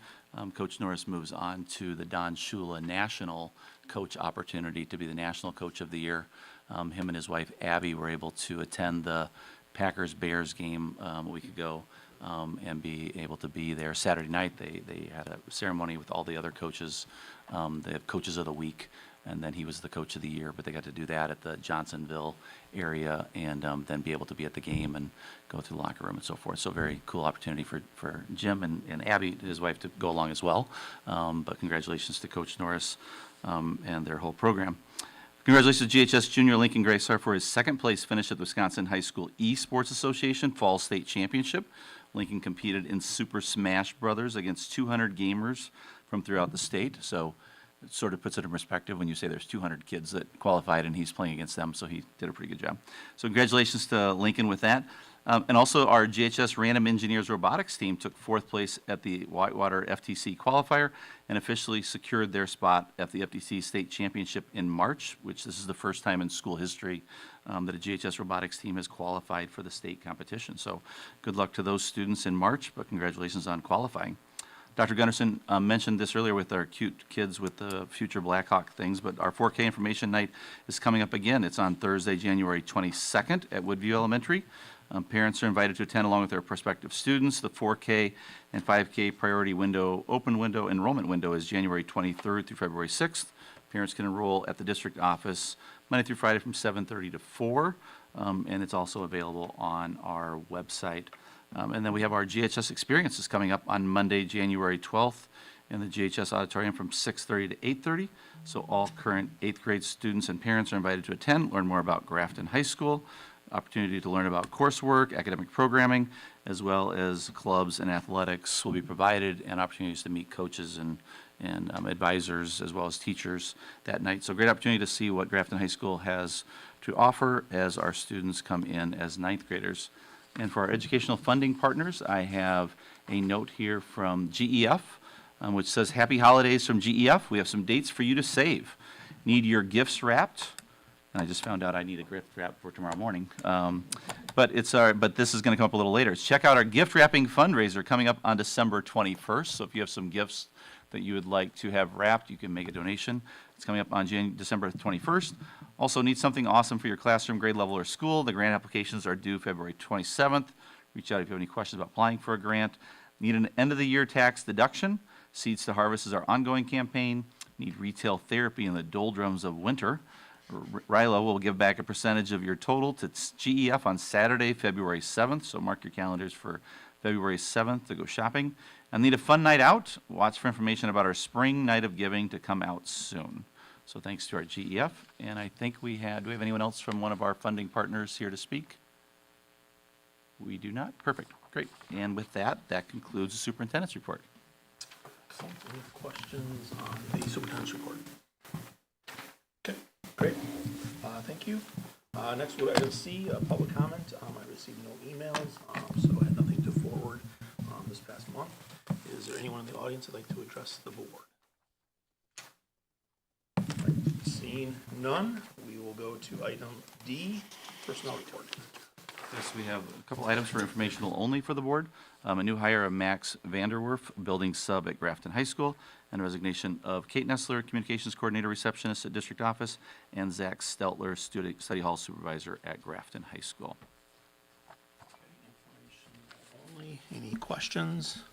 Coach Norris moves on to the Don Shula National Coach opportunity to be the National Coach of the Year. Him and his wife Abby were able to attend the Packers-Bears game a week ago and be able to be there Saturday night. They had a ceremony with all the other coaches, the Coaches of the Week, and then he was the Coach of the Year, but they got to do that at the Johnsonville area and then be able to be at the game and go through the locker room and so forth. So very cool opportunity for Jim and Abby, his wife, to go along as well. But congratulations to Coach Norris and their whole program. Congratulations to GHS junior Lincoln Graysar for his second place finish at the Wisconsin High School Esports Association Fall State Championship. Lincoln competed in Super Smash Brothers against 200 gamers from throughout the state. So it sort of puts it in perspective when you say there's 200 kids that qualified and he's playing against them, so he did a pretty good job. So congratulations to Lincoln with that. And also our GHS Random Engineers Robotics team took fourth place at the Whitewater FTC qualifier and officially secured their spot at the FTC State Championship in March, which this is the first time in school history that a GHS robotics team has qualified for the state competition. So good luck to those students in March, but congratulations on qualifying. Dr. Gunderson mentioned this earlier with our cute kids with the future Blackhawk things, but our 4K information night is coming up again. It's on Thursday, January 22nd at Woodview Elementary. Parents are invited to attend along with their prospective students. The 4K and 5K priority window, open window, enrollment window is January 23rd through February 6th. Parents can enroll at the district office Monday through Friday from 7:30 to 4, and it's also available on our website. And then we have our GHS experiences coming up on Monday, January 12th in the GHS auditorium from 6:30 to 8:30. So all current 8th grade students and parents are invited to attend, learn more about Grafton High School, opportunity to learn about coursework, academic programming, as well as clubs and athletics will be provided, and opportunities to meet coaches and advisors as well as teachers that night. So great opportunity to see what Grafton High School has to offer as our students come in as 9th graders. And for our educational funding partners, I have a note here from GEF, which says, Happy Holidays from GEF. We have some dates for you to save. Need your gifts wrapped? And I just found out I need a gift wrap for tomorrow morning. But this is going to come up a little later. Check out our gift wrapping fundraiser coming up on December 21st. So if you have some gifts that you would like to have wrapped, you can make a donation. It's coming up on December 21st. Also need something awesome for your classroom, grade level, or school. The grant applications are due February 27th. Reach out if you have any questions about applying for a grant. Need an end-of-the-year tax deduction. Seeds to Harvest is our ongoing campaign. Need retail therapy in the doldrums of winter. RILA will give back a percentage of your total to GEF on Saturday, February 7th. So mark your calendars for February 7th to go shopping. And need a fun night out? Watch for information about our spring night of giving to come out soon. So thanks to our GEF. And I think do we have anyone else from one of our funding partners here to speak? We do not? Perfect. Great. And with that concludes the superintendent's report. Excellent. Any questions on the superintendent's report? Okay, great. Thank you. Next, we'll item C, public comment. I received no emails, so I had nothing to forward this past month. Is there anyone in the audience that'd like to address the board? Right. Seeing none, we will go to item D, personnel report. Yes, we have a couple items for informational only for the board. A new hire of Max Vanderwerf, building sub at Grafton High School, and a resignation of Kate Nestler, communications coordinator receptionist at district office, and Zach Steltler, study hall supervisor at Grafton High School. Only. Any questions?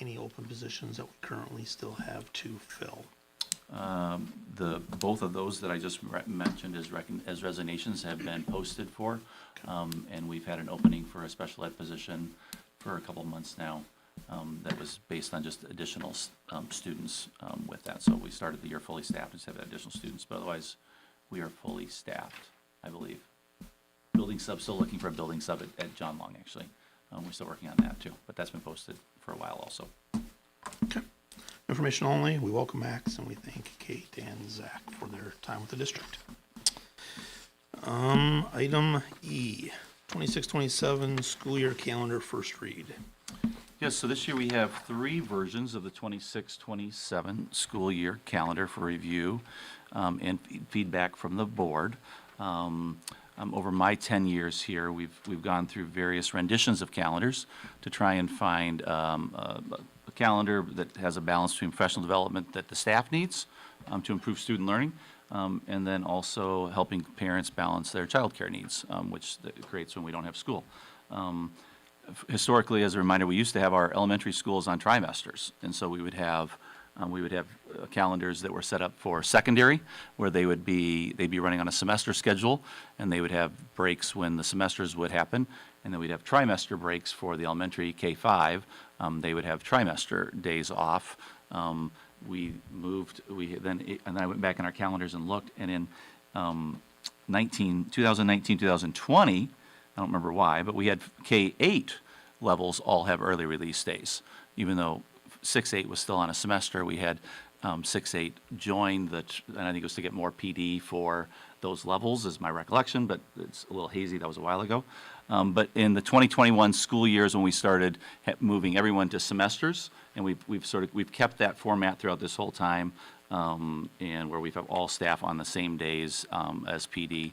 Any open positions that we currently still have to fill? Both of those that I just mentioned as resignations have been posted for, and we've had an opening for a special ed position for a couple months now. that was based on just additional students with that. So we started the year fully staffed and just have additional students, but otherwise we are fully staffed, I believe. Building sub, still looking for a building sub at John Long, actually. We're still working on that too, but that's been posted for a while also. Okay. Information only. We welcome Max and we thank Kate and Zach for their time with the district. Item E, 26-27 school year calendar first read. Yes, so this year we have 3 versions of the 26-27 school year calendar for review and feedback from the board. Over my 10 years here, we've gone through various renditions of calendars to try and find a calendar that has a balance between professional development that the staff needs to improve student learning, and then also helping parents balance their childcare needs, which creates when we don't have school. Historically, as a reminder, we used to have our elementary schools on trimesters, and so we would have calendars that were set up for secondary, where they'd be running on a semester schedule, and they would have breaks when the semesters would happen, and then we'd have trimester breaks for the elementary K-5. They would have trimester days off. And then I went back in our calendars and looked, and in 2019, 2020, I don't remember why, but we had K-8 levels all have early release days. Even though 6-8 was still on a semester, we had 6-8 join and I think it was to get more PD for those levels, is my recollection, but it's a little hazy, that was a while ago. But in the 2021 school years, when we started moving everyone to semesters, and we've kept that format throughout this whole time, and where we've had all staff on the same days as PD.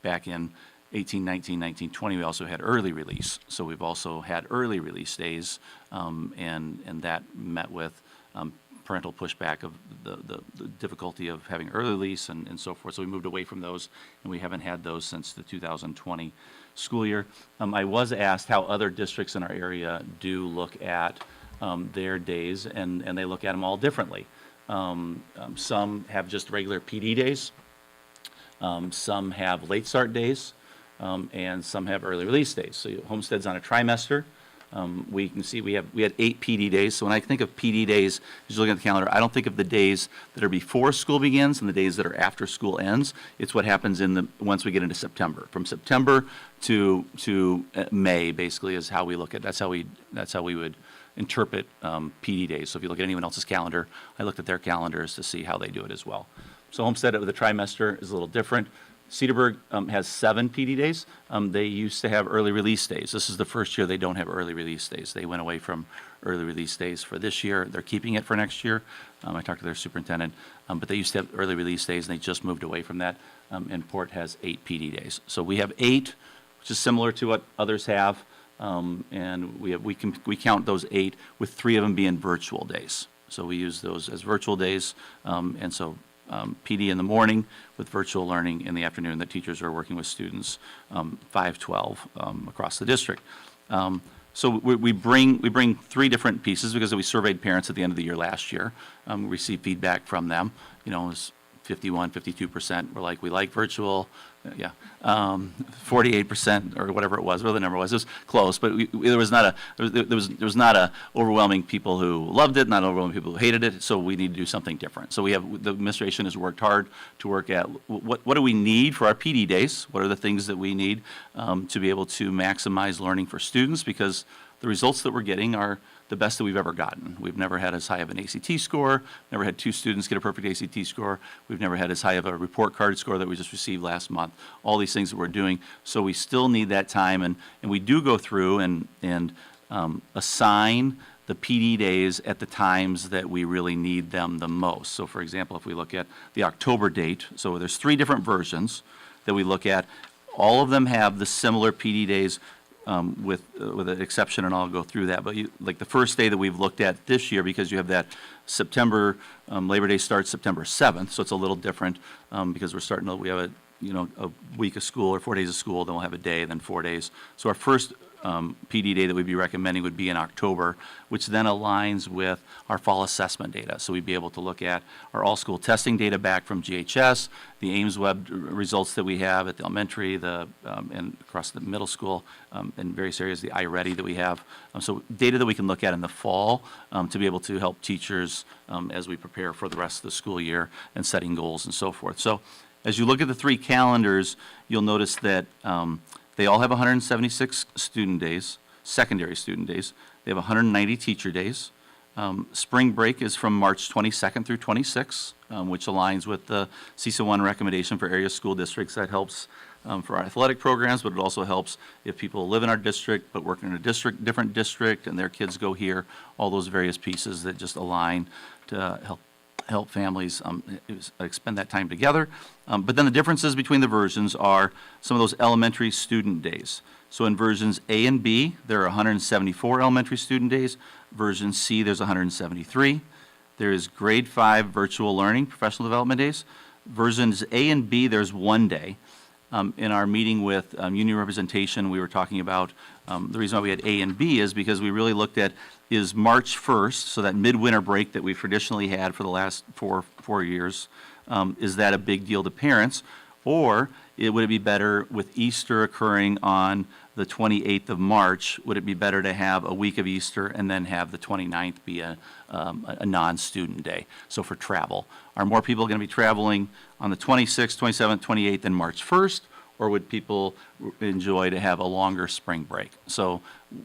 Back in 18, 19, 19, 20, we also had early release. So we've also had early release days, and that met with parental pushback of the difficulty of having early release and so forth. So we moved away from those, and we haven't had those since the 2020 school year. I was asked how other districts in our area do look at their days, and they look at them all differently. Some have just regular PD days. Some have late start days. And some have early release days. So Homestead's on a trimester. We can see we had 8 PD days. So when I think of PD days, as you're looking at the calendar, I don't think of the days that are before school begins and the days that are after school ends. It's what happens once we get into September. From September to May, basically, is how we look at. That's how we would interpret PD days. So if you look at anyone else's calendar, I looked at their calendars to see how they do it as well. So Homestead with a trimester is a little different. Cedarburg has 7 PD days. They used to have early release days. This is the first year they don't have early release days. They went away from early release days for this year. They're keeping it for next year. I talked to their superintendent, but they used to have early release days, and they just moved away from that. And Port has 8 PD days. So we have 8, which is similar to what others have, and we count those 8 with 3 of them being virtual days. So we use those as virtual days, and so PD in the morning with virtual learning in the afternoon. The teachers are working with students 512 across the district. So we bring 3 different pieces because we surveyed parents at the end of the year last year. We received feedback from them. It was 52% were like, we like virtual. 48% or whatever it was, whatever the number was. It was close, but there was not a overwhelming people who loved it, not overwhelming people who hated it. So we need to do something different. So the administration has worked hard to work at what do we need for our PD days? What are the things that we need to be able to maximize learning for students? Because the results that we're getting are the best that we've ever gotten. We've never had as high of an ACT score, never had 2 students get a perfect ACT score. We've never had as high of a report card score that we just received last month. All these things that we're doing. So we still need that time, and we do go through and assign the PD days at the times that we really need them the most. So for example, if we look at the October date, so there's 3 different versions that we look at. All of them have the similar PD days, with an exception, and I'll go through that. But like the first day that we've looked at this year, because you have that September, Labor Day starts September 7th, so it's a little different because we have a week of school or 4 days of school, then we'll have a day, then 4 days. So our first PD day that we'd be recommending would be in October, which then aligns with our fall assessment data. So we'd be able to look at our all-school testing data back from GHS, the Ames Web results that we have at the elementary, and across the middle school, in various areas, the iReady that we have. So data that we can look at in the fall to be able to help teachers as we prepare for the rest of the school year and setting goals and so forth. So as you look at the 3 calendars, you'll notice that they all have 176 student days, secondary student days. They have 190 teacher days. Spring break is from March 22nd through 26th, which aligns with the CISA 1 recommendation for area school districts. That helps for our athletic programs, but it also helps if people live in our district but work in a different district and their kids go here, all those various pieces that just align to help families spend that time together. But then the differences between the versions are some of those elementary student days. So in versions A and B, there are 174 elementary student days. Version C, there's 173. There is grade 5 virtual learning professional development days. Versions A and B, there's 1 day. In our meeting with union representation, we were talking about the reason why we had A and B is because we really looked at is March 1st, so that midwinter break that we've traditionally had for the last four years, is that a big deal to parents? Or would it be better with Easter occurring on the 28th of March, would it be better to have a week of Easter and then have the 29th be a non-student day? So for travel, are more people going to be traveling on the 26th, 27th, 28th, and March 1st? Or would people enjoy to have a longer spring break? So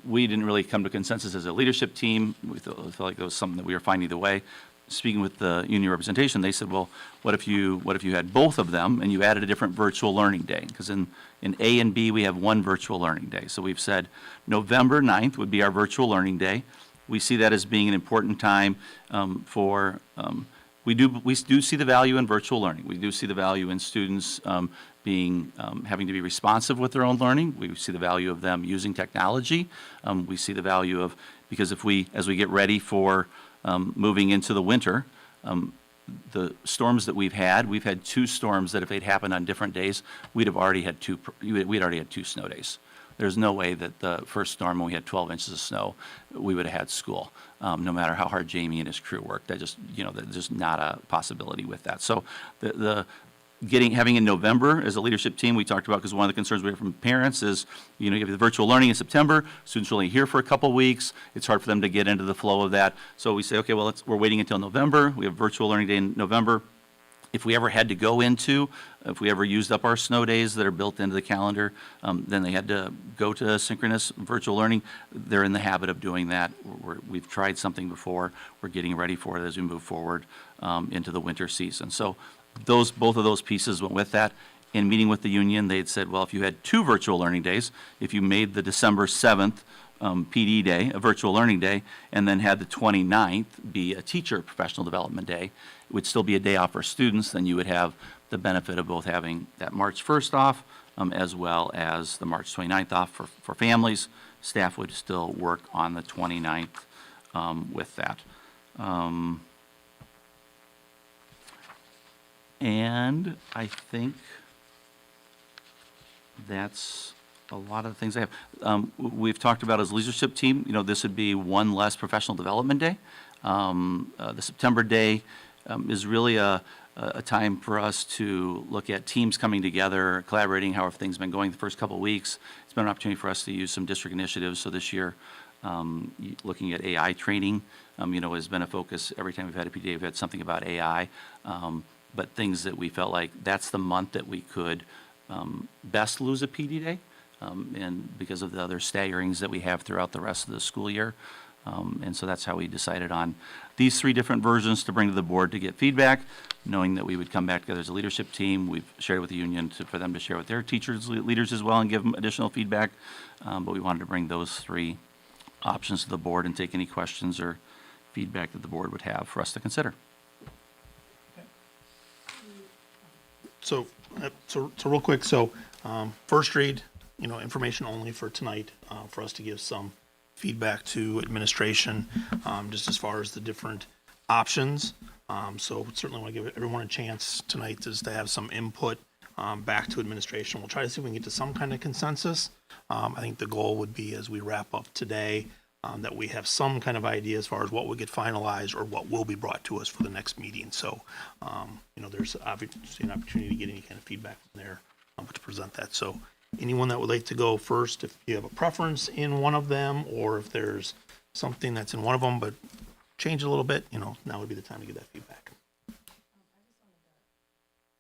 we didn't really come to consensus as a leadership team. We felt like it was something that we were fine either way. Speaking with the union representation, they said, well, what if you had both of them and you added a different virtual learning day? Because in A and B, we have 1 virtual learning day. So we've said November 9th would be our virtual learning day. We see that as being an important time we do see the value in virtual learning. We do see the value in students having to be responsive with their own learning. We see the value of them using technology. We see the value of, because as we get ready for moving into the winter, the storms that we've had 2 storms that if they'd happened on different days, we'd already had 2 snow days. There's no way that the first storm when we had 12 inches of snow, we would have had school, no matter how hard Jamie and his crew worked. There's just not a possibility with that. So having in November as a leadership team, we talked about, because one of the concerns we have from parents is, you have the virtual learning in September, students are only here for a couple weeks, it's hard for them to get into the flow of that. So we say, okay, well, we're waiting until November, we have virtual learning day in November. If we ever used up our snow days that are built into the calendar, then they had to go to synchronous virtual learning. They're in the habit of doing that. We've tried something before. We're getting ready for it as we move forward into the winter season. So both of those pieces went with that. In meeting with the union, they had said, well, if you had 2 virtual learning days, if you made the December 7th PD day, a virtual learning day, and then had the 29th be a teacher professional development day, it would still be a day off for students, then you would have the benefit of both having that March 1st off as well as the March 29th off for families. Staff would still work on the 29th with that. And I think that's a lot of the things I have. We've talked about as a leadership team, this would be 1 less professional development day. The September day is really a time for us to look at teams coming together, collaborating, how have things been going the first couple of weeks. It's been an opportunity for us to use some district initiatives. So this year, looking at AI training, has been a focus. Every time we've had a PD, we've had something about AI. But things that we felt like that's the month that we could best lose a PD day, and because of the other staggerings that we have throughout the rest of the school year. And so that's how we decided on these 3 different versions to bring to the board to get feedback, knowing that we would come back together as a leadership team. We've shared with the union for them to share with their teachers, leaders as well, and give them additional feedback. But we wanted to bring those 3 options to the board and take any questions or feedback that the board would have for us to consider. So real quick, first read, information only for tonight, for us to give some feedback to administration, just as far as the different options. So certainly want to give everyone a chance tonight just to have some input back to administration. We'll try to see if we can get to some kind of consensus, I think the goal would be as we wrap up today, that we have some kind of idea as far as what will get finalized or what will be brought to us for the next meeting. So, there's obviously an opportunity to get any kind of feedback from there to present that. So anyone that would like to go first, if you have a preference in one of them, or if there's something that's in one of them but change a little bit, now would be the time to get that feedback.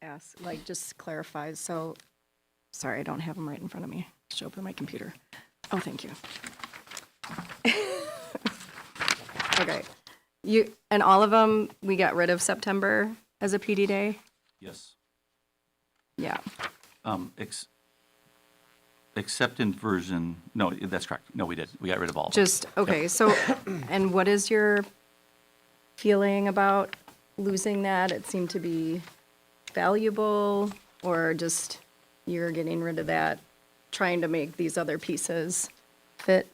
Ask, just clarify. So, sorry, I don't have them right in front of me. Show up on my computer. Oh, thank you. Okay. And all of them, we got rid of September as a PD day? Yes. Yeah. Except in version, no, that's correct. No, we did. We got rid of all of them. Okay, Yep. so, and what is your feeling about losing that? It seemed to be valuable, or just you're getting rid of that, trying to make these other pieces fit?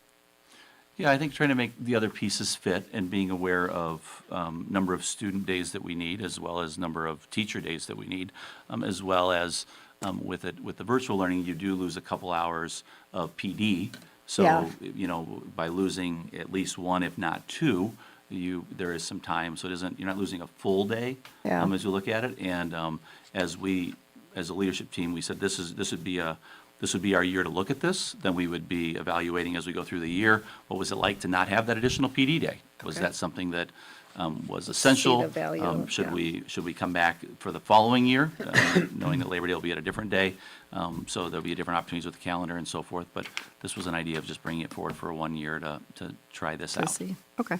Yeah, I think trying to make the other pieces fit and being aware of number of student days that we need, as well as number of teacher days that we need, as well as with the virtual learning, you do lose a couple hours of PD. So, Yeah. By losing at least one, if not two, there is some time. So you're not losing a full day as you look at it. And as a leadership team, we said this would be our year to look at this. Then we would be evaluating as we go through the year, what was it like to not have that additional PD day? Was that something that was essential? See the value, Should we come back for the following year, knowing that Labor Day will be at a different day? So there'll be different opportunities with the calendar and so forth. But this was an idea of just bringing it forward for 1 year to try this out. See. Okay.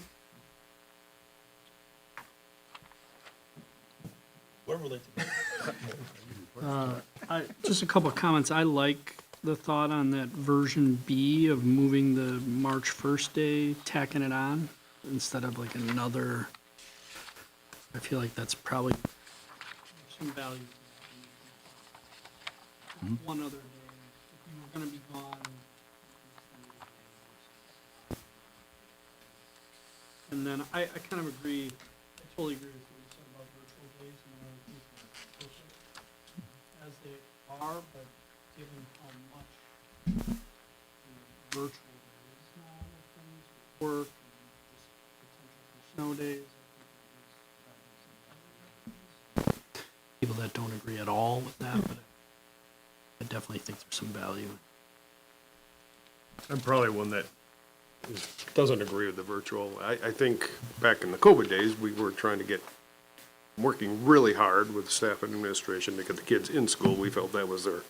Whoever would like to Just a couple of comments. I like the thought on that version B of moving the March 1st day, tacking it on, instead of like another. I feel like that's probably some value. One other day, if you were gonna be gone. And then I kind of agree, I totally agree with what you said about virtual days and other things that are as they are, but given how much virtual days now with things, with work and just potential for snow days, I think that people that don't agree at all with that, but I definitely think there's some value. I'm probably one that doesn't agree with the virtual. I think back in the COVID days, we were working really hard with staff and administration to get the kids in school. We felt that was their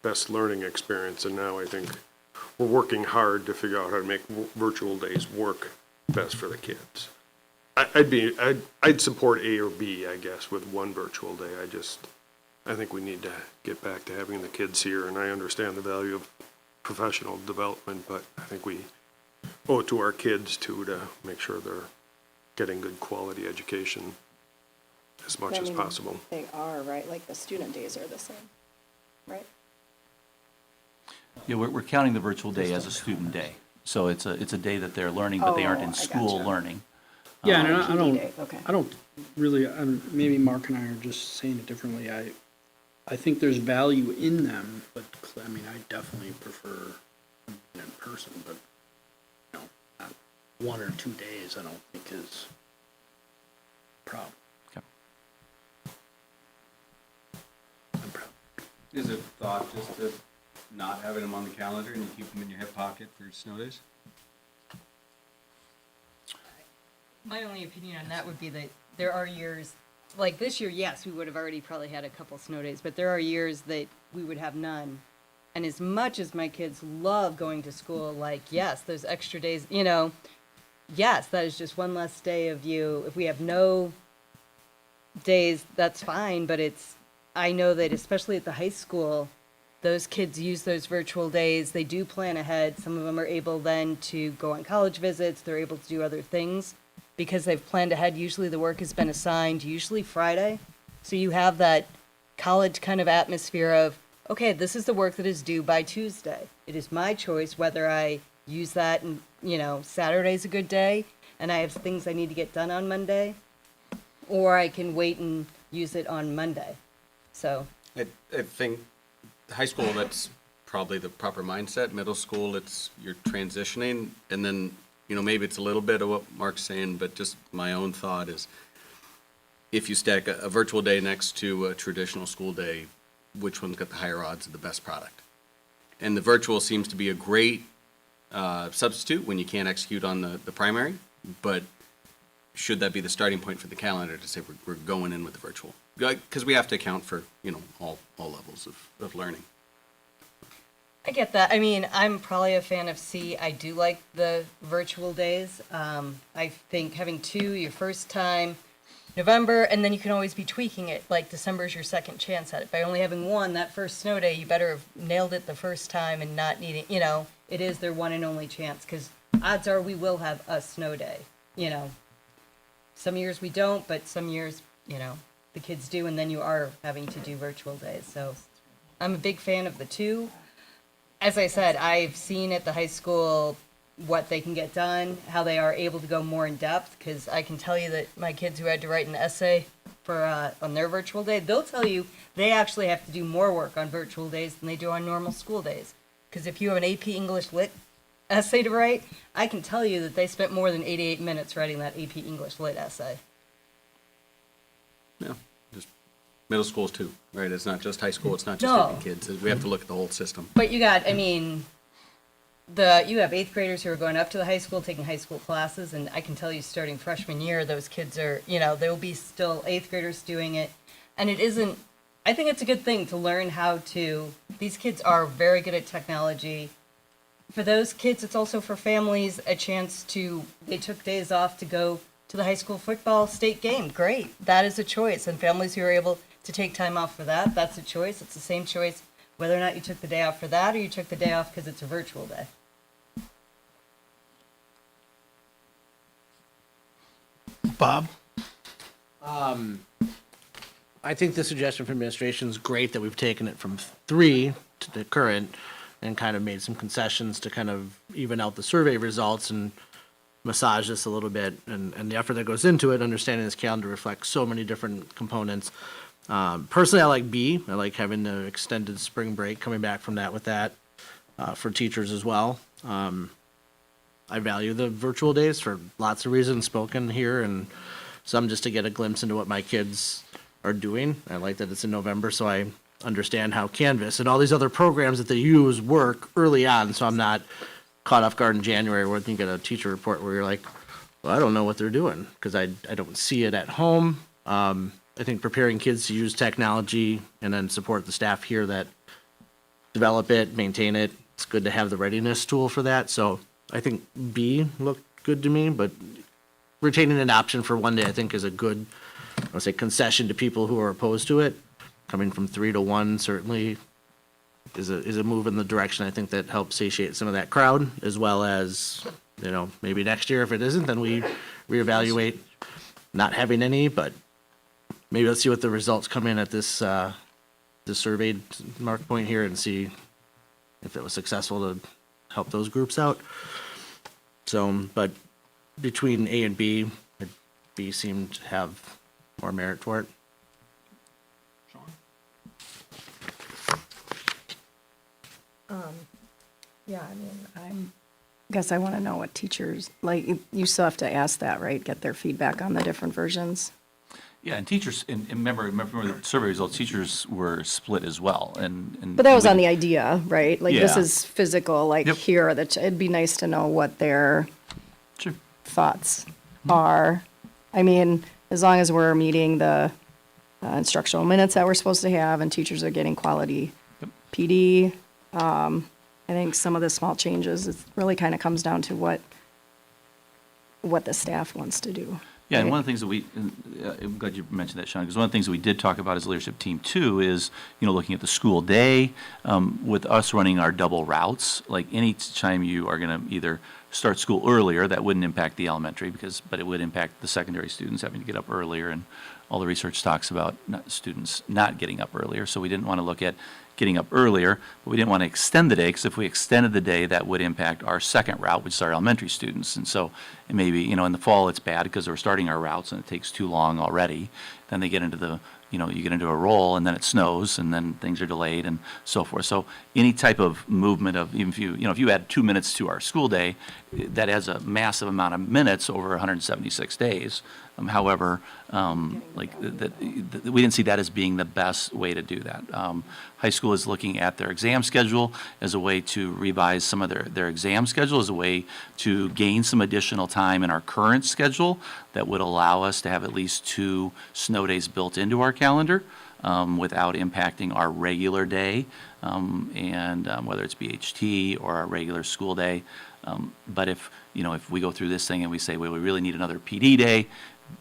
best learning experience, and now I think we're working hard to figure out how to make virtual days work best for the kids. I'd support A or B, I guess, with one virtual day. I think we need to get back to having the kids here, and I understand the value of professional development, but I think we owe it to our kids too to make sure they're getting good quality education as much as possible. They are, right? Like the student days are the same, right? Yeah, we're counting the virtual day as a student day. So it's a day that they're learning, but they aren't in school learning. Yeah, and Okay. I don't really, maybe Mark and I are just saying it differently. I think there's value in them, but I mean, I definitely prefer in person, but, not 1 or 2 days, I don't think is a problem. Okay. Is it thought just to not having them on the calendar and you keep them in your hip pocket for snow days? My only opinion on that would be that there are years, like this year, yes, we would have already probably had a couple snow days, but there are years that we would have none. And as much as my kids love going to school, like, yes, those extra days, yes, that is just one less day of you. If we have no days, that's fine, but I know that especially at the high school, those kids use those virtual days. They do plan ahead. Some of them are able then to go on college visits. They're able to do other things because they've planned ahead. Usually the work has been assigned, usually Friday. So you have that college kind of atmosphere of, okay, this is the work that is due by Tuesday. It is my choice whether I use that and, Saturday's a good day and I have things I need to get done on Monday, or I can wait and use it on Monday. So I think high school, that's probably the proper mindset. Middle school, you're transitioning, and then, maybe it's a little bit of what Mark's saying, but just my own thought is, if you stack a virtual day next to a traditional school day, which one's got the higher odds of the best product? And the virtual seems to be a great substitute when you can't execute on the primary, but should that be the starting point for the calendar to say we're going in with the virtual? Because we have to account for, all levels of learning. I get that. I mean, I'm probably a fan of C. I do like the virtual days. I think having two, your first time, November, and then you can always be tweaking it. Like December is your second chance at it. By only having one, that first snow day, you better have nailed it the first time and not needing, it is their one and only chance, because odds are we will have a snow day, Some years we don't, but some years, the kids do, and then you are having to do virtual days. So I'm a big fan of the two. As I said, I've seen at the high school what they can get done, how they are able to go more in depth, because I can tell you that my kids who had to write an essay for on their virtual day, they'll tell you they actually have to do more work on virtual days than they do on normal school days. Because if you have an AP English Lit essay to write, I can tell you that they spent more than 88 minutes writing that AP English Lit essay. Yeah, just middle schools too, right? It's not just high school, it's not just No. different kids. We have to look at the whole system. But you got, I mean, you have eighth graders who are going up to the high school, taking high school classes, and I can tell you starting freshman year, those kids are, they will be still eighth graders doing it. And it isn't, I think it's a good thing to learn these kids are very good at technology. For those kids, it's also for families a chance they took days off to go to the high school football state game. Great. That is a choice. And families who are able to take time off for that, that's a choice. It's the same choice whether or not you took the day off for that or you took the day off because it's a virtual day. Bob? I think the suggestion from administration is great that we've taken it from 3 to the current and kind of made some concessions to kind of even out the survey results and massage this a little bit, and the effort that goes into it, understanding this calendar reflects so many different components. Personally, I like B. I like having the extended spring break, coming back from that with that for teachers as well. I value the virtual days for lots of reasons spoken here, and some just to get a glimpse into what my kids are doing. I like that it's in November, so I understand how Canvas and all these other programs that they use work early on, so I'm not caught off guard in January where you get a teacher report where you're like, well, I don't know what they're doing because I don't see it at home. I think preparing kids to use technology and then support the staff here that develop it, maintain it. It's good to have the readiness tool for that. So I think B looked good to me, but retaining an option for one day I think is a good, I would say, concession to people who are opposed to it. Coming from 3 to 1 certainly is a move in the direction I think that helps satiate some of that crowd, as well as, maybe next year if it isn't, then we reevaluate not having any, but maybe let's see what the results come in at this surveyed mark point here and see if it was successful to help those groups out. So, but between A and B, B seemed to have more merit for it. Yeah, I mean, I guess I want to know what teachers, like, you still have to ask that, right? Get their feedback on the different versions. Yeah, and teachers, and remember the survey results, teachers were split as well, and. But that was on the idea, right? Like, this Yeah. is physical, like, Yep. here, it'd be nice to know what their Sure. thoughts are. I mean, as long as we're meeting the instructional minutes that we're supposed to have and teachers are getting quality PD, I think some of the small changes, it really kind of comes down to what the staff wants to do. Yeah, and right? one of the things that I'm glad you mentioned that, Sean, because one of the things that we did talk about as a leadership team too is, looking at the school day, with us running our double routes, like any time you are going to either start school earlier, that wouldn't impact the elementary but it would impact the secondary students having to get up earlier, and all the research talks about students not getting up earlier, so we didn't want to look at getting up earlier, but we didn't want to extend the day, because if we extended the day, that would impact our second route, which is our elementary students. And so maybe, in the fall, it's bad because we're starting our routes and it takes too long already. Then they get into the you get into a roll and then it snows and then things are delayed and so forth. So any type of movement of, even if you add 2 minutes to our school day, that adds a massive amount of minutes over 176 days. However, we didn't see that as being the best way to do that. High school is looking at their exam schedule as a way to revise some of their exam schedule, as a way to gain some additional time in our current schedule that would allow us to have at least 2 snow days built into our calendar without impacting our regular day, and whether it's BHT or our regular school day. But if we go through this thing and we say, well, we really need another PD day,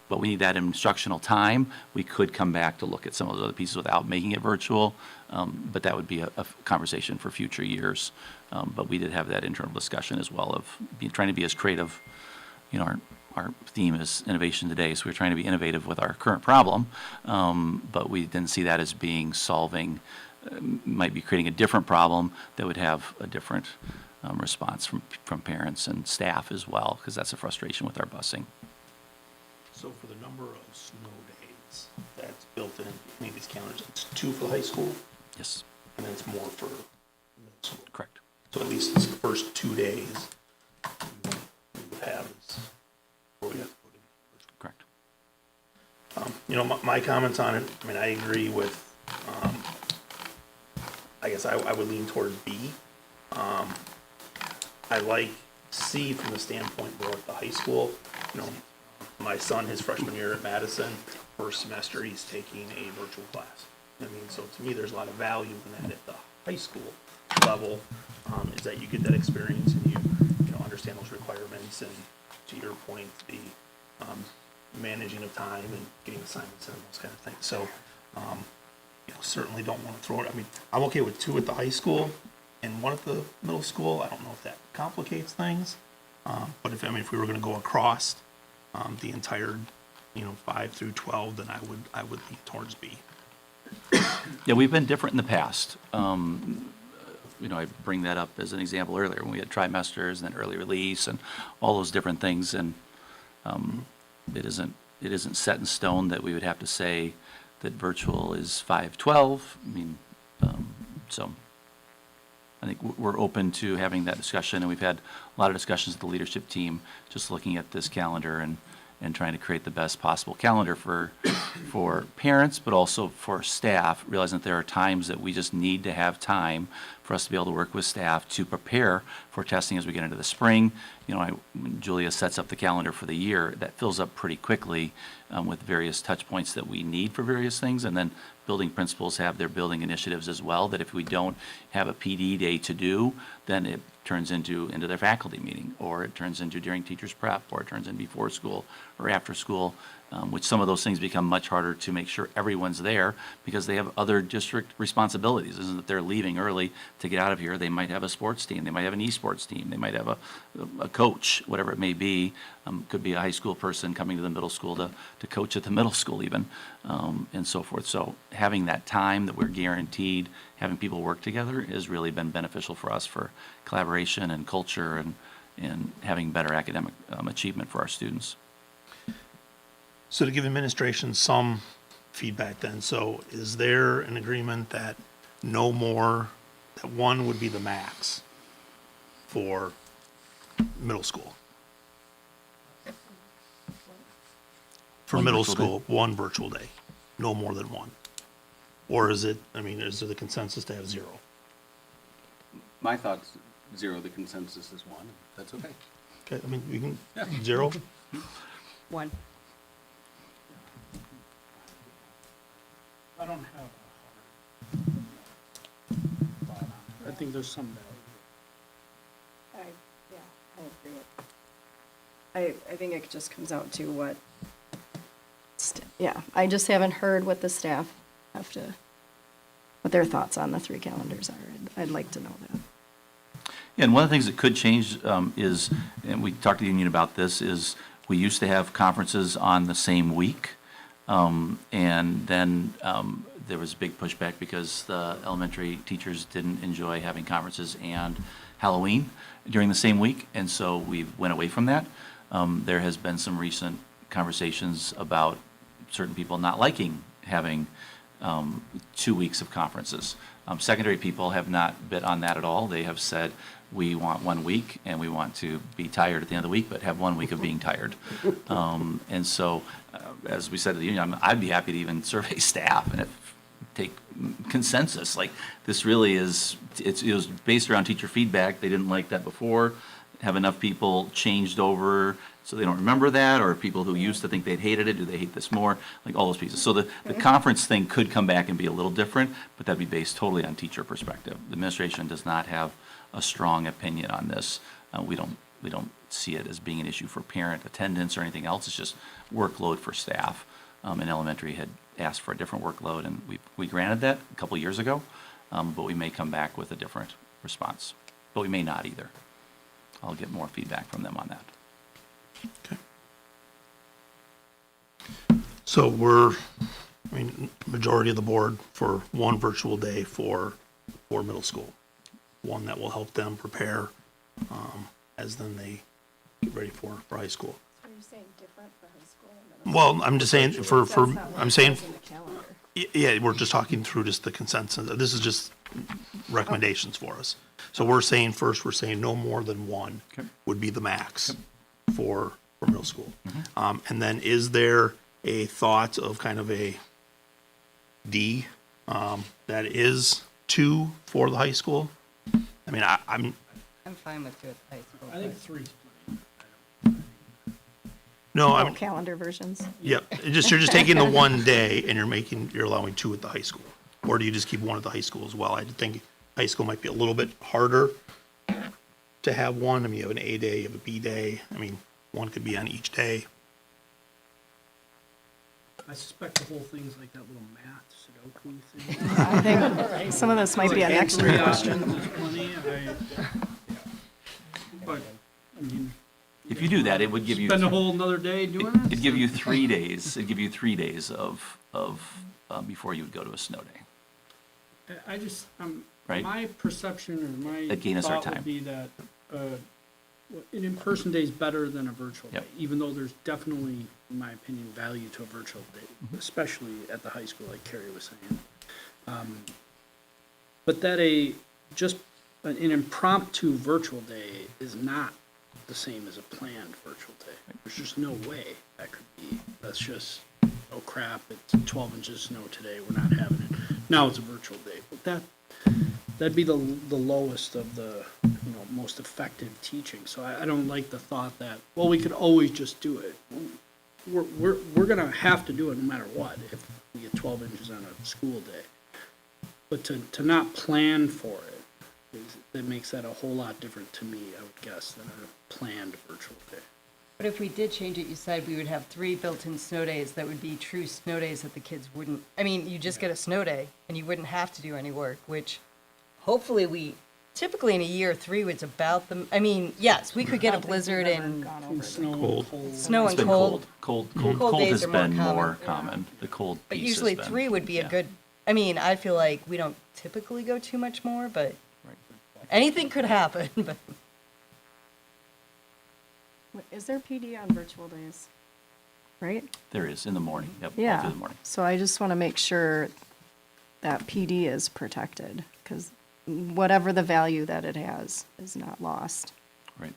but we need that instructional time, we could come back to look at some of those other pieces without making it virtual. But that would be a conversation for future years. But we did have that internal discussion as well of trying to be as creative. Our theme is innovation today, so we're trying to be innovative with our current problem. But we didn't see that as being solving, might be creating a different problem that would have a different response from parents and staff as well, because that's a frustration with our busing. So for the number of snow days that's built in any of these calendars, it's 2 for the high school? Yes. And then it's more for middle school? Correct. So at least it's the first 2 days we would have is where we have to put in. Correct. My comments on it, I agree with, I guess I would lean towards B. I like C from the standpoint more at the high school. My son, his freshman year at Madison, first semester, he's taking a virtual class. So to me, there's a lot of value in that at the high school level, is that you get that experience and you understand those requirements, and to your point, the managing of time and getting assignments and those kind of things. So, certainly don't want to throw it. I'm okay with 2 at the high school and 1 at the middle school. I don't know if that complicates things, but if we were going to go across the entire 5 through 12, then I would lean towards B. Yeah, we've been different in the past. I bring that up as an example earlier when we had trimesters and then early release and all those different things. And it isn't set in stone that we would have to say that virtual is 5/12. So I think we're open to having that discussion, and we've had a lot of discussions with the leadership team, just looking at this calendar and trying to create the best possible calendar for parents, but also for staff, realizing that there are times that we just need to have time for us to be able to work with staff to prepare for testing as we get into the spring. When Julia sets up the calendar for the year, that fills up pretty quickly with various touch points that we need for various things, and then building principals have their building initiatives as well, that if we don't have a PD day to do, then it turns into their faculty meeting, or it turns into during teachers prep, or it turns in before school or after school, which some of those things become much harder to make sure everyone's there because they have other district responsibilities. Isn't that they're leaving early to get out of here. They might have a sports team. They might have an esports team. They might have a coach, whatever it may be. Could be a high school person coming to the middle school to coach at the middle school even, and so forth. So having that time that we're guaranteed, having people work together has really been beneficial for us for collaboration and culture and having better academic achievement for our students. So to give administration some feedback then, so is there an agreement that no more, that 1 would be the max for middle school? For middle school, 1 virtual day, no more than 1? Or is it, is there the consensus to have 0? My thoughts, 0, the consensus is 1, that's okay. Okay, we can, 0? 1. I don't have a hard thought on it. I think there's some value. I agree. I think it just comes out to what, I just haven't heard what the staff what their thoughts on the 3 calendars are. I'd like to know that. Yeah, and one of the things that could change is, and we talked to the union about this, is we used to have conferences on the same week. And then there was a big pushback because the elementary teachers didn't enjoy having conferences and Halloween during the same week, and so we went away from that. There has been some recent conversations about certain people not liking having 2 weeks of conferences. Secondary people have not bid on that at all. They have said, we want 1 week, and we want to be tired at the end of the week, but have 1 week of being tired. And so, as we said to the union, I'd be happy to even survey staff and take consensus. Like, this really is, it was based around teacher feedback. They didn't like that before. Have enough people changed over so they don't remember that, or people who used to think they'd hated it, do they hate this more? Like, all those pieces. So the conference thing could come back and be a little different, but that'd be based totally on teacher perspective. The administration does not have a strong opinion on this. We don't see it as being an issue for parent attendance or anything else. It's just workload for staff. And elementary had asked for a different workload, and we granted that a couple years ago, but we may come back with a different response. But we may not either. I'll get more feedback from them on that. So majority of the board for one virtual day for middle school. One that will help them prepare as then they get ready for high school. So you're saying different for high school and middle Well, I'm just saying I'm saying, in the calendar. yeah, we're just talking through just the consensus. This is just recommendations for us. So we're saying no more than one would be the max for middle school. And then is there a thought of kind of a D that is 2 for the high school? I mean, I'm fine with 2 at the high school. I think 3. no, I'm Calendar versions. Yep, you're just taking the one day and you're allowing 2 at the high school. Or do you just keep 1 at the high school as well? I think high school might be a little bit harder to have 1. I mean, you have an A day, you have a B day. I mean, 1 could be on each day. I suspect the whole thing's like that little math Sudoku thing. I think some of this might be an extra question. But, I mean. If you do that, it would give you. Spend a whole another day doing it? It'd give you 3 days. It'd give you 3 days of before you would go to a snow day. I just, Right. my perception or my That'd gain us our thought time. would be that an in-person day is better than a virtual Yep. day, even though there's definitely, in my opinion, value to a virtual day, especially at the high school, like Carrie was saying. But that just an impromptu virtual day is not the same as a planned virtual day. There's just no way that could be. That's just, oh crap, it's 12 inches of snow today, we're not having it. Now it's a virtual day. But that'd be the lowest of the most effective teaching. So I don't like the thought that, well, we could always just do it. We're gonna have to do it no matter what if we get 12 inches on a school day. But to not plan for it, that makes that a whole lot different to me, I would guess, than a planned virtual day. But if we did change it, you said we would have 3 built-in snow days that would be true snow days that the kids wouldn't, I mean, you just get a snow day and you wouldn't have to do any work, which hopefully typically in a year, 3 was about the, I mean, yes, we could get a blizzard and Cold. snow It's and been cold. Cold days has are more been common. more common. The cold But piece usually has been. 3 would be a good, I mean, I feel like we don't typically go too much more, but anything could happen, but. Is there PD on virtual days? Right? There is, in the morning. Yep, all Yeah. through the morning. So I just want to make sure that PD is protected, because whatever the value that it has is not lost. Right.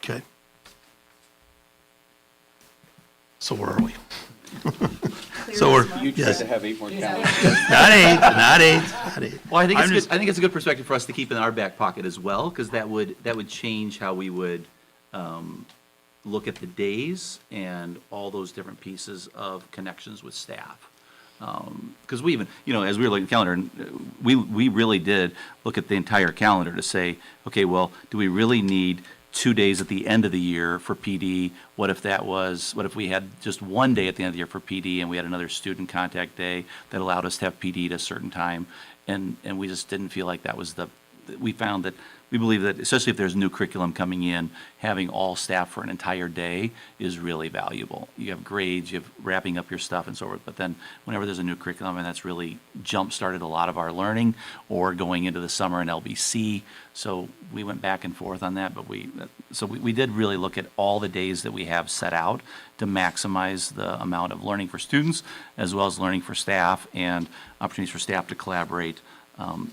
Okay. So where are we? So we're, yes. have 8 more calendars. Not eight. Well, I think I'm it's good. I think it's a good perspective for us to keep in our back pocket as well, because that would change how we would look at the days and all those different pieces of connections with staff. Because we even, as we were looking at the calendar, we really did look at the entire calendar to say, okay, well, do we really need 2 days at the end of the year for PD? What if we had just 1 day at the end of the year for PD and we had another student contact day that allowed us to have PD at a certain time? And we just didn't feel like that was we found that, we believe that, especially if there's new curriculum coming in, having all staff for an entire day is really valuable. You have grades, you have wrapping up your stuff and so forth, but then whenever there's a new curriculum, and that's really jump-started a lot of our learning, or going into the summer in LBC, so we went back and forth on that, but we did really look at all the days that we have set out to maximize the amount of learning for students, as well as learning for staff, and opportunities for staff to collaborate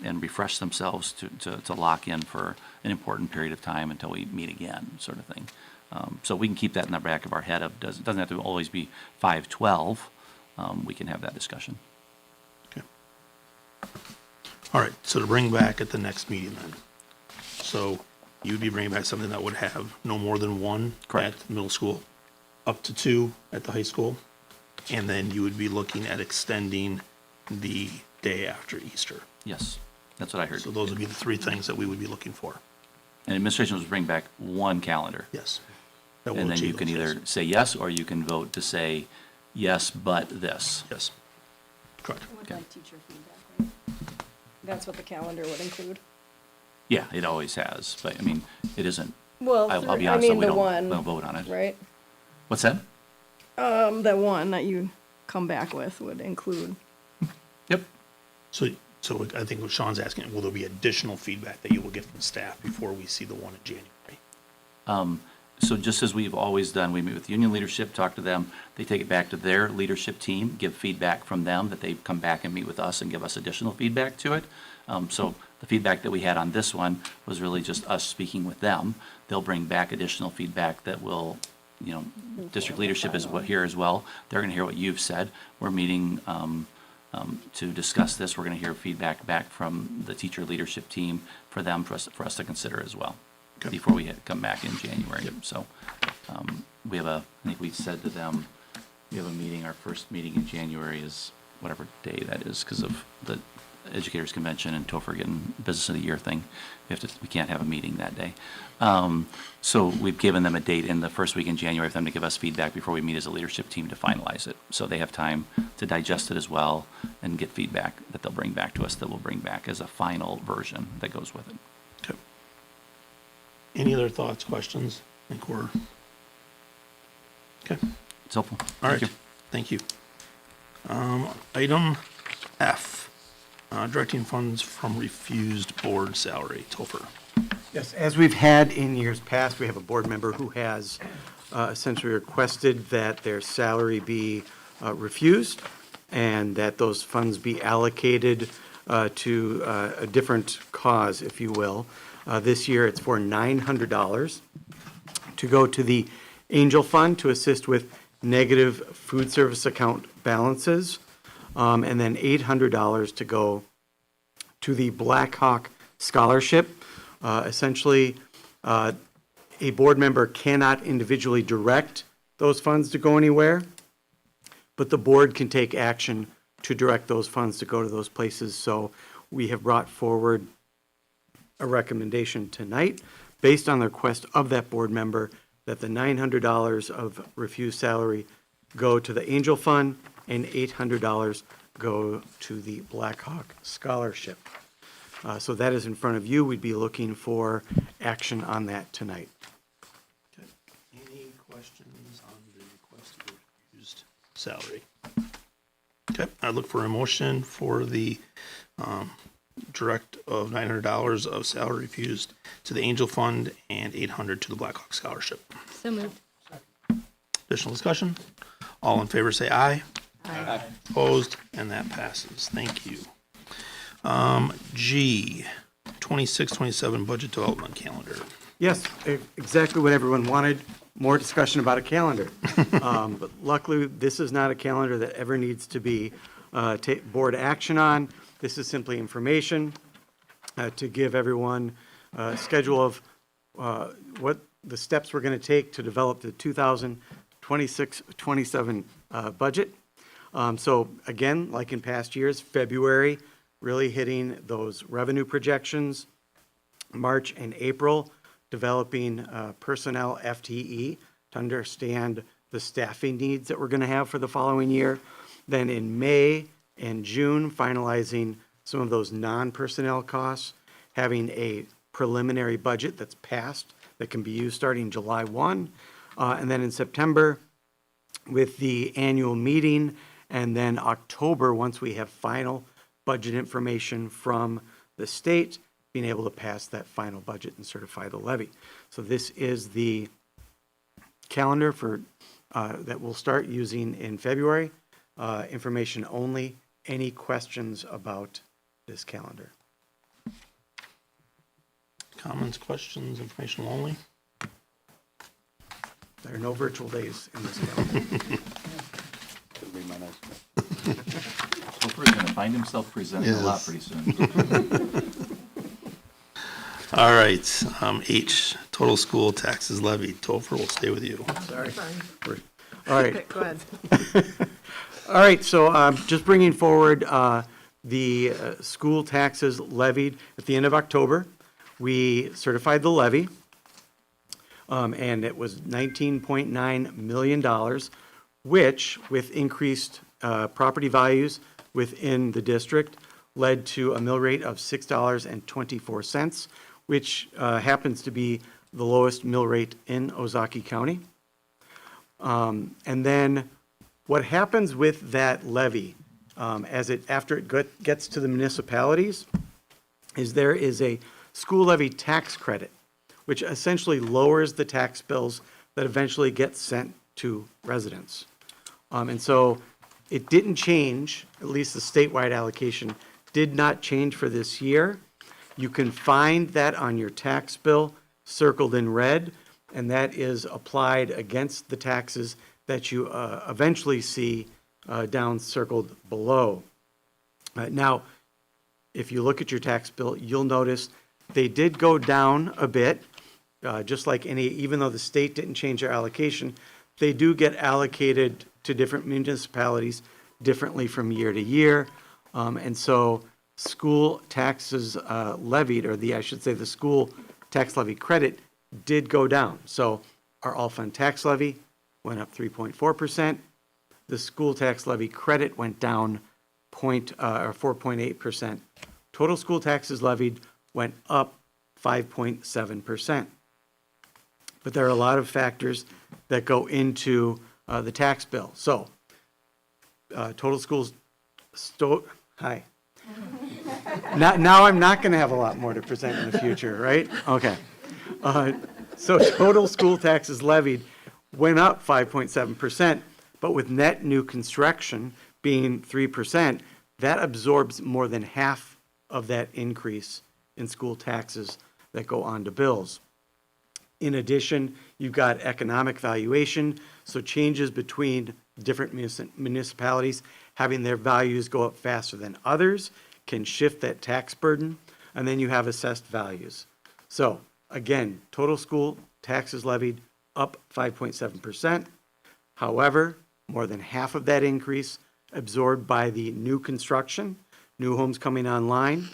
and refresh themselves to lock in for an important period of time until we meet again, sort of thing. So we can keep that in the back of our head of, doesn't have to always be 5:12. We can have that discussion. All right, so to bring back at the next meeting then. So you'd be bringing back something that would have no more than one at the middle school, up to 2 at the high school, and then you would be looking at extending the day after Easter. Yes, that's what I heard. So those would be the 3 things that we would be looking for. And administration was bring back one calendar. Yes. That will And then you achieve can those either goals. say yes, or you can vote to say yes, but this. Yes. Correct. Would like teacher feedback, right? That's what the calendar would include. Yeah, it always has, but I mean, it isn't. Well, I'll be I honest, mean, we the don't, one, we don't vote on it. right? What's that? The one that you come back with would include. Yep. So I think what Sean's asking, will there be additional feedback that you will get from staff before we see the one in January? So just as we've always done, we meet with union leadership, talk to them, they take it back to their leadership team, give feedback from them, that they come back and meet with us and give us additional feedback to it. So the feedback that we had on this one was really just us speaking with them. They'll bring back additional feedback that will, district leadership is here as well. They're gonna hear what you've said. We're meeting to discuss this. We're gonna hear feedback back from the teacher leadership team for us to consider as well, before we come back in January. So we have I think we said to them, we have a meeting, our first meeting in January is whatever day that is, because of the educators convention and Topher getting business of the year thing. We can't have a meeting that day. So we've given them a date in the first week in January for them to give us feedback before we meet as a leadership team to finalize it. So they have time to digest it as well and get feedback that they'll bring back to us, that we'll bring back as a final version that goes with it. Okay. Any other thoughts, questions? I think we're, okay. It's helpful. All right, thank you. Item F, directing funds from refused board salary. Topher. Yes, as we've had in years past, we have a board member who has essentially requested that their salary be refused and that those funds be allocated to a different cause, if you will. This year, it's for $900 to go to the Angel Fund to assist with negative food service account balances, and then $800 to go to the Black Hawk Scholarship. Essentially, a board member cannot individually direct those funds to go anywhere, but the board can take action to direct those funds to go to those places. So we have brought forward a recommendation tonight based on the request of that board member that the $900 of refused salary go to the Angel Fund and $800 go to the Black Hawk Scholarship. So that is in front of you. We'd be looking for action on that tonight. Okay. Any questions on the request for refused salary? Okay, I'd look for a motion for the direct of $900 of salary refused to the Angel Fund and $800 to the Black Hawk Scholarship. So moved. Additional discussion? All in favor say aye. Aye. Opposed, and that passes. Thank you. G, 26-27 budget development calendar. Yes, exactly what everyone wanted, more discussion about a calendar. But luckily, this is not a calendar that ever needs to be board action on. This is simply information to give everyone a schedule of what the steps we're going to take to develop the 2026-27 budget. So again, like in past years, February, really hitting those revenue projections. March and April, developing personnel FTE to understand the staffing needs that we're going to have for the following year. Then in May and June, finalizing some of those non-personnel costs. having a preliminary budget that's passed that can be used starting July 1. And then in September, with the annual meeting, and then October, once we have final budget information from the state, being able to pass that final budget and certify the levy. So this is the calendar for that we'll start using in February. Information only. Any questions about this calendar? Comments, questions, informational only? There are no virtual days in this calendar. Topher's going to find himself presenting a lot pretty soon. All right, H, total school taxes levied. Topher, we'll stay with you. Sorry. All right. Go ahead. All right, so just bringing forward the school taxes levied at the end of October. We certified the levy, and it was $19.9 million, which, with increased property values within the district, led to a mill rate of $6.24, which happens to be the lowest mill rate in Ozaukee County. And then what happens with that levy, after it gets to the municipalities, is there is a school levy tax credit, which essentially lowers the tax bills that eventually get sent to residents. And so it didn't change, at least the statewide allocation did not change for this year. You can find that on your tax bill circled in red, and that is applied against the taxes that you eventually see down circled below. Now, if you look at your tax bill, you'll notice they did go down a bit, just like even though the state didn't change their allocation, they do get allocated to different municipalities differently from year to year. And so school taxes levied, or I should say the school tax levy credit did go down. So our all-fund tax levy went up 3.4%. The school tax levy credit went down 4.8%. Total school taxes levied went up 5.7%. But there are a lot of factors that go into the tax bill. So total schools, hi. Now I'm not going to have a lot more to present in the future, right? Okay. So total school taxes levied went up 5.7%, but with net new construction being 3%, that absorbs more than half of that increase in school taxes that go on to bills. In addition, you've got economic valuation, so changes between different municipalities having their values go up faster than others can shift that tax burden, and then you have assessed values. So again, total school taxes levied up 5.7%. However, more than half of that increase absorbed by the new construction, new homes coming online.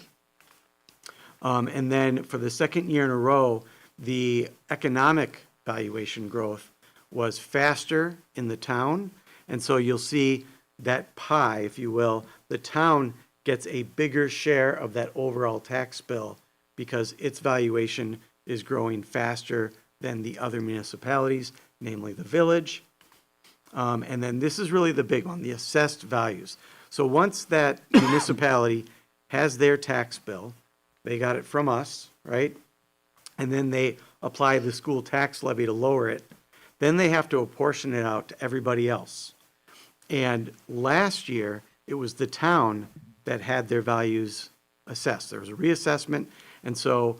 And then for the second year in a row, the economic valuation growth was faster in the town. And so you'll see that pie, if you will, the town gets a bigger share of that overall tax bill because its valuation is growing faster than the other municipalities, namely the village. And then this is really the big one, the assessed values. So once that municipality has their tax bill, they got it from us, right? And then they apply the school tax levy to lower it. Then they have to apportion it out to everybody else. And last year, it was the town that had their values assessed. There was a reassessment, and so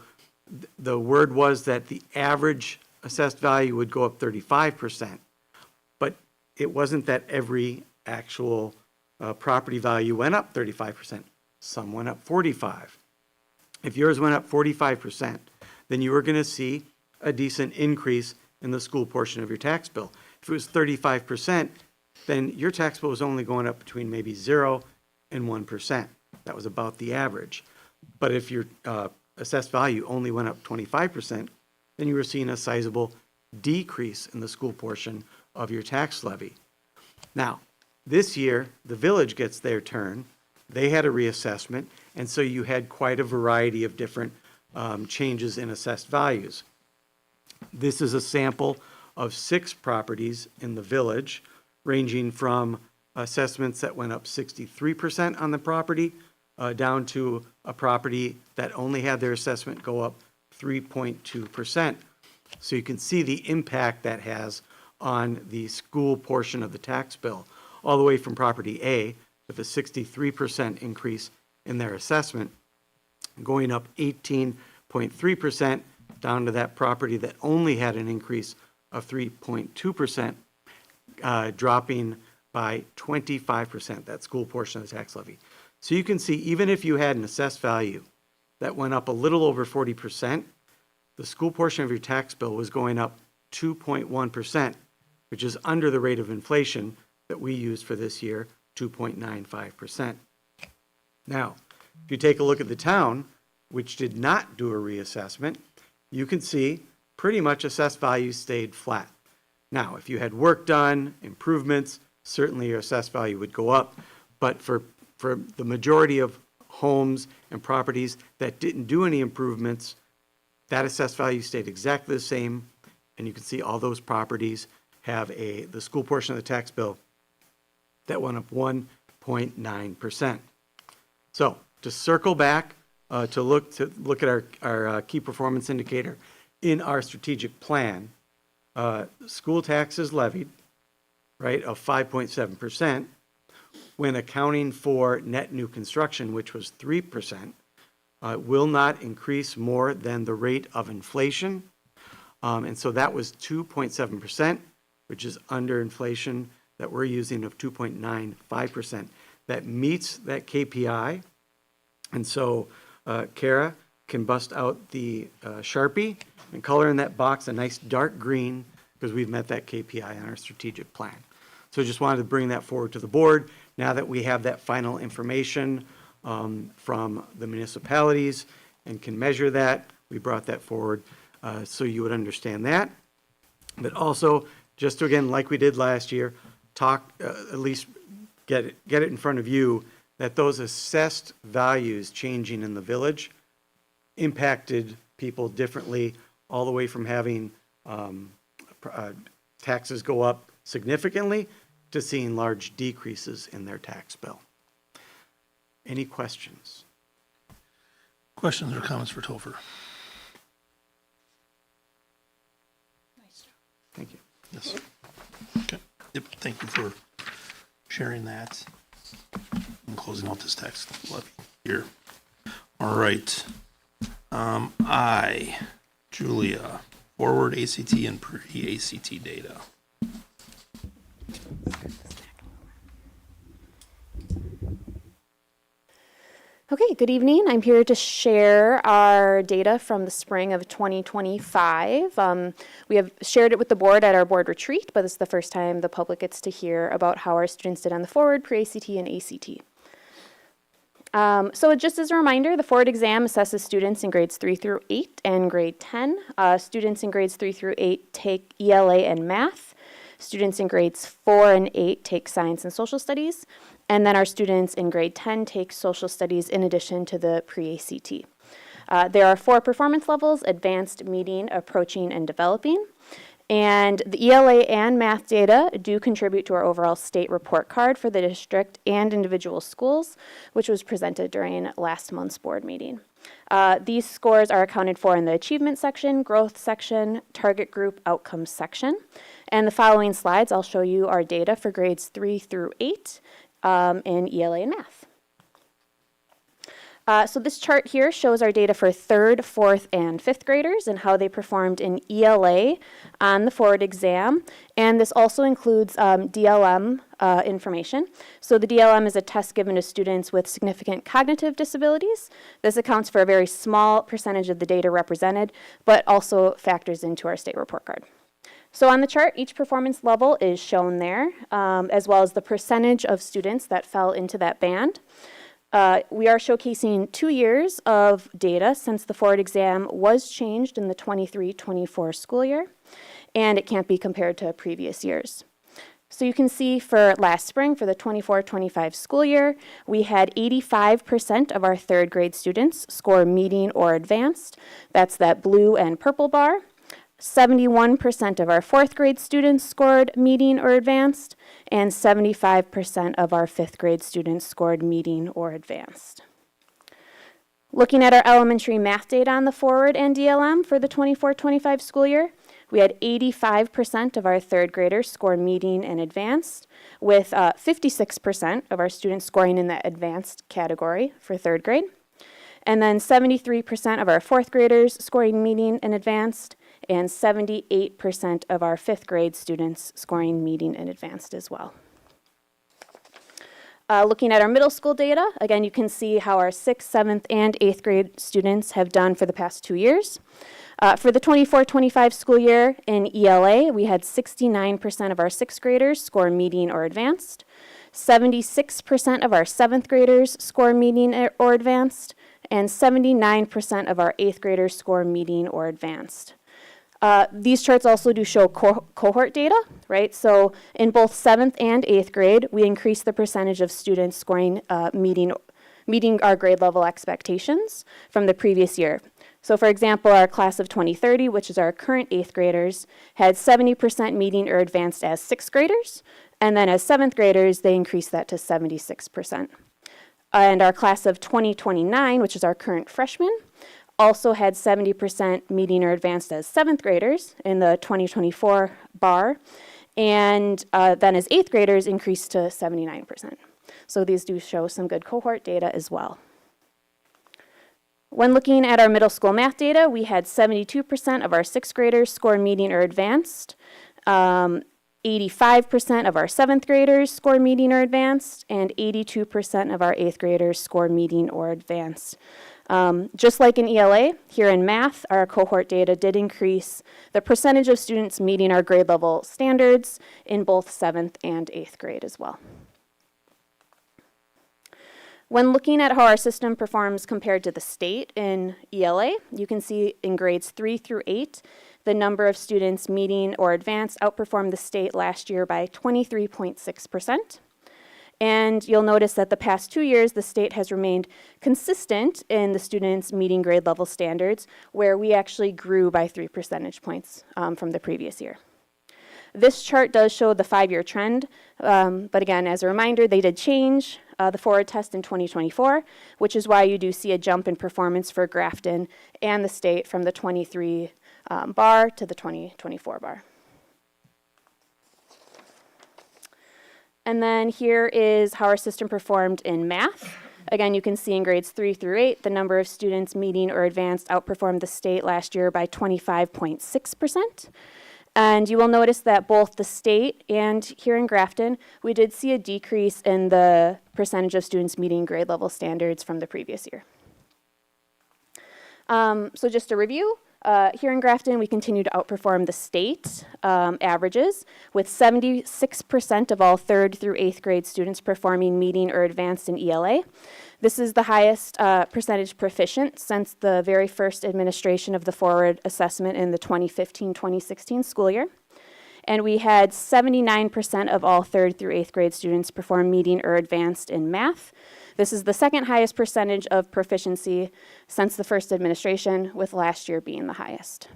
the word was that the average assessed value would go up 35%, but it wasn't that every actual property value went up 35%. Some went up 45%. If yours went up 45%, then you were going to see a decent increase in the school portion of your tax bill. If it was 35%, then your tax bill was only going up between maybe 0 and 1%. That was about the average. But if your assessed value only went up 25%, then you were seeing a sizable decrease in the school portion of your tax levy. Now, this year, the village gets their turn. They had a reassessment, and so you had quite a variety of different changes in assessed values. This is a sample of 6 properties in the village, ranging from assessments that went up 63% on the property down to a property that only had their assessment go up 3.2%. So you can see the impact that has on the school portion of the tax bill, all the way from property A with a 63% increase in their assessment, going up 18.3% down to that property that only had an increase of 3.2%, dropping by 25%, that school portion of the tax levy. So you can see, even if you had an assessed value that went up a little over 40%, the school portion of your tax bill was going up 2.1%, which is under the rate of inflation that we used for this year, 2.95%. Now, if you take a look at the town, which did not do a reassessment, you can see pretty much assessed values stayed flat. Now, if you had work done, improvements, certainly your assessed value would go up, but for the majority of homes and properties that didn't do any improvements, that assessed value stayed exactly the same, and you can see all those properties have the school portion of the tax bill that went up 1.9%. So to circle back to look at our key performance indicator in our strategic plan, school taxes levied, right, of 5.7%, when accounting for net new construction, which was 3%, will not increase more than the rate of inflation. And so that was 2.7%, which is under inflation that we're using of 2.95%. That meets that KPI. And so Kara can bust out the Sharpie and color in that box a nice dark green, because we've met that KPI on our strategic plan. So just wanted to bring that forward to the board. Now that we have that final information from the municipalities and can measure that, we brought that forward so you would understand that. But also, just to, again, like we did last year, talk, at least get it in front of you, that those assessed values changing in the village impacted people differently, all the way from having taxes go up significantly to seeing large decreases in their tax bill. Any questions? Questions or comments for Topher? Thank you. Yes. Okay. Yep. Thank you for sharing that. I'm closing out this text levy here. All right. Julia, forward ACT and pre-ACT data. Okay, good evening. I'm here to share our data from the spring of 2025. We have shared it with the board at our board retreat, but this is the first time the public gets to hear about how our students did on the forward, pre-ACT, and ACT. So just as a reminder, the forward exam assesses students in grades 3 through 8 and grade 10. Students in grades 3 through 8 take ELA and math. Students in grades 4 and 8 take science and social studies. And then our students in grade 10 take social studies in addition to the pre-ACT. There are 4 performance levels: advanced, median, approaching, and developing. And the ELA and math data do contribute to our overall state report card for the district and individual schools, which was presented during last month's board meeting. These scores are accounted for in the achievement section, growth section, target group outcomes section. And the following slides, I'll show you our data for grades 3 through 8 in ELA and math. So this chart here shows our data for 3rd, 4th, and 5th graders and how they performed in ELA on the forward exam. And this also includes DLM information. So the DLM is a test given to students with significant cognitive disabilities. This accounts for a very small percentage of the data represented, but also factors into our state report card. So on the chart, each performance level is shown there, as well as the percentage of students that fell into that band. We are showcasing 2 years of data since the forward exam was changed in the 23-24 school year, and it can't be compared to previous years. So you can see for last spring, for the 24-25 school year, we had 85% of our third grade students score meeting or advanced. That's that blue and purple bar. 71% of our fourth grade students scored meeting or advanced, and 75% of our fifth grade students scored meeting or advanced. Looking at our elementary math data on the forward and DLM for the 24-25 school year, we had 85% of our third graders score meeting and advanced, with 56% of our students scoring in the advanced category for third grade. And then 73% of our fourth graders scoring meeting and advanced, and 78% of our fifth grade students scoring meeting and advanced as well. Looking at our middle school data, again, you can see how our 6th, 7th, and 8th grade students have done for the past 2 years. For the 24-25 school year in ELA, we had 69% of our 6th graders score meeting or advanced, 76% of our 7th graders score meeting or advanced, and 79% of our 8th graders score meeting or advanced. These charts also do show cohort data, right? So in both 7th and 8th grade, we increased the percentage of students scoring meeting our grade level expectations from the previous year. So for example, our class of 2030, which is our current 8th graders, had 70% meeting or advanced as 6th graders, and then as 7th graders, they increased that to 76%. And our class of 2029, which is our current freshmen, also had 70% meeting or advanced as 7th graders in the 2024 bar, and then as 8th graders increased to 79%. So these do show some good cohort data as well. When looking at our middle school math data, we had 72% of our 6th graders score meeting or advanced, 85% of our 7th graders score meeting or advanced, and 82% of our 8th graders score meeting or advanced. Just like in ELA, here in math, our cohort data did increase the percentage of students meeting our grade level standards in both 7th and 8th grade as well. When looking at how our system performs compared to the state in ELA, you can see in grades 3 through 8, the number of students meeting or advanced outperformed the state last year by 23.6%. And you'll notice that the past 2 years, the state has remained consistent in the students meeting grade level standards, where we actually grew by 3 percentage points from the previous year. This chart does show the 5-year trend, but again, as a reminder, they did change the forward test in 2024, which is why you do see a jump in performance for Grafton and the state from the 23 bar to the 2024 bar. And then here is how our system performed in math. Again, you can see in grades 3 through 8, the number of students meeting or advanced outperformed the state last year by 25.6%. And you will notice that both the state and here in Grafton, we did see a decrease in the percentage of students meeting grade level standards from the previous year. So just to review, here in Grafton, we continue to outperform the state averages, with 76% of all 3rd through 8th grade students performing meeting or advanced in ELA. This is the highest percentage proficient since the very first administration of the forward assessment in the 2015-2016 school year. And we had 79% of all 3rd through 8th grade students perform meeting or advanced in math. This is the second highest percentage of proficiency since the first administration, with last year being the highest.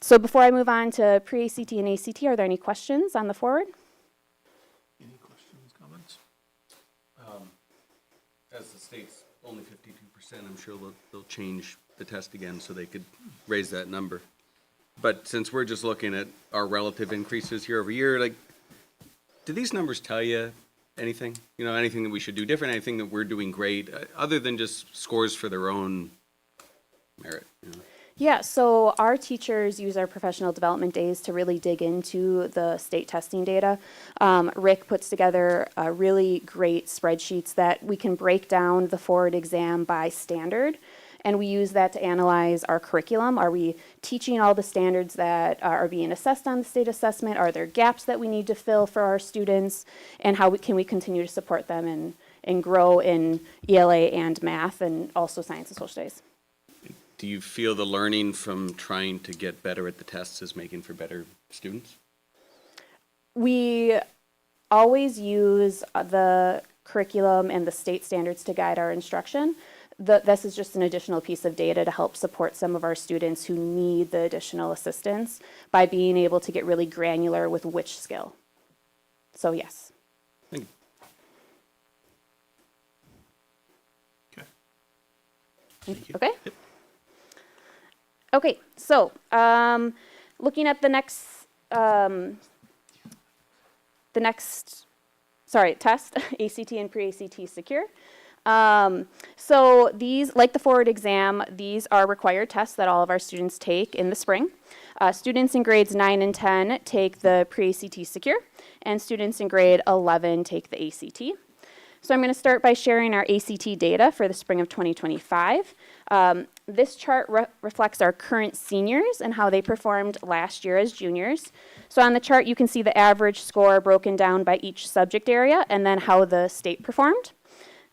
So before I move on to pre-ACT and ACT, are there any questions on the forward? Any questions, comments? As the state's only 52%, I'm sure they'll change the test again so they could raise that number. But since we're just looking at our relative increases year over year, like, do these numbers tell you anything? You know, anything that we should do different, anything that we're doing great, other than just scores for their own merit? You know? Yeah, so our teachers use our professional development days to really dig into the state testing data. Rick puts together really great spreadsheets that we can break down the forward exam by standard, and we use that to analyze our curriculum. Are we teaching all the standards that are being assessed on the state assessment? Are there gaps that we need to fill for our students? And how can we continue to support them and grow in ELA and math, and also science and social studies? Do you feel the learning from trying to get better at the tests is making for better students? we always use the curriculum and the state standards to guide our instruction. This is just an additional piece of data to help support some of our students who need the additional assistance by being able to get really granular with which skill. So yes. Thank you. Okay. Okay, so looking at the next test, ACT and pre-ACT secure. So these, like the forward exam, these are required tests that all of our students take in the spring. Students in grades 9 and 10 take the pre-ACT secure, and students in grade 11 take the ACT. So I'm going to start by sharing our ACT data for the spring of 2025. This chart reflects our current seniors and how they performed last year as juniors. So on the chart, you can see the average score broken down by each subject area and then how the state performed.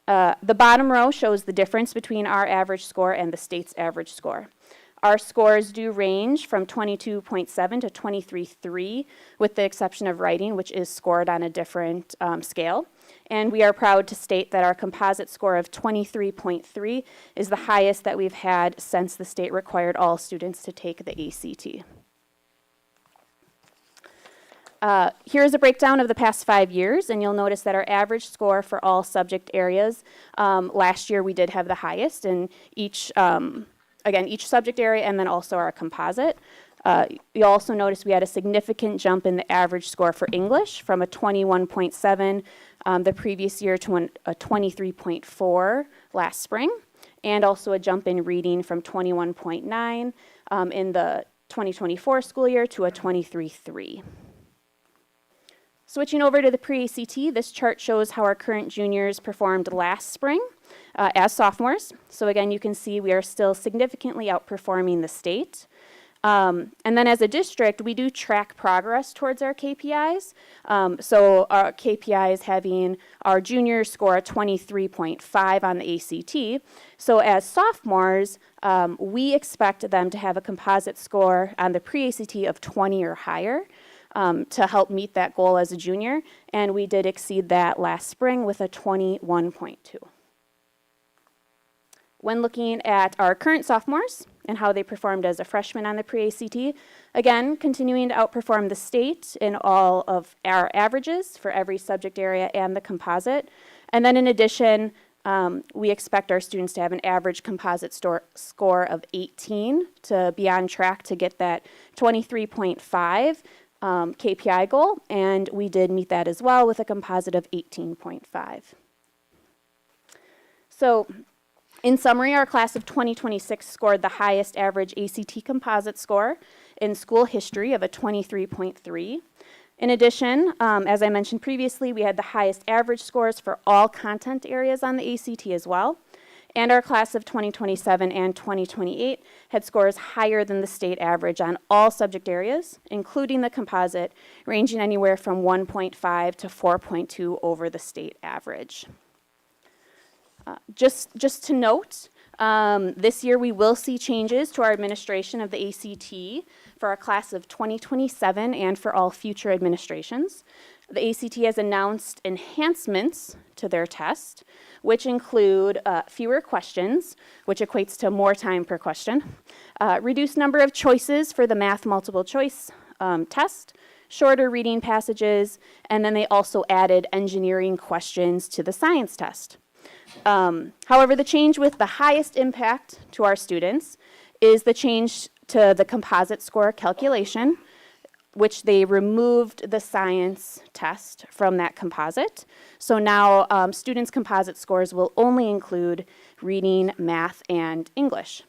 The bottom row shows the difference between our average score and the state's average score. Our scores do range from 22.7 to 23.3, with the exception of writing, which is scored on a different scale. And we are proud to state that our composite score of 23.3 is the highest that we've had since the state required all students to take the ACT. Here's a breakdown of the past 5 years, and you'll notice that our average score for all subject areas, last year we did have the highest in each, again, each subject area and then also our composite. You also notice we had a significant jump in the average score for English from a 21.7 the previous year to a 23.4 last spring, and also a jump in reading from 21.9 in the 2024 school year to a 23.3. Switching over to the pre-ACT, this chart shows how our current juniors performed last spring as sophomores. So again, you can see we are still significantly outperforming the state. And then as a district, we do track progress towards our KPIs. So our KPIs having our juniors score a 23.5 on the ACT. So as sophomores, we expect them to have a composite score on the pre-ACT of 20 or higher to help meet that goal as a junior. And we did exceed that last spring with a 21.2. When looking at our current sophomores and how they performed as a freshman on the pre-ACT, again, continuing to outperform the state in all of our averages for every subject area and the composite. And then in addition, we expect our students to have an average composite score of 18 to be on track to get that 23.5 KPI goal, and we did meet that as well with a composite of 18.5. So, in summary, our class of 2026 scored the highest average ACT composite score in school history of a 23.3. In addition, as I mentioned previously, we had the highest average scores for all content areas on the ACT as well. And our class of 2027 and 2028 had scores higher than the state average on all subject areas, including the composite, ranging anywhere from 1.5 to 4.2 over the state average. Just to note, this year we will see changes to our administration of the ACT for our class of 2027 and for all future administrations. The ACT has announced enhancements to their test, which include fewer questions, which equates to more time per question, reduced number of choices for the math multiple choice test, shorter reading passages, and then they also added engineering questions to the science test. However, the change with the highest impact to our students is the change to the composite score calculation, which they removed the science test from that composite. So now students' composite scores will only include reading, math, and English.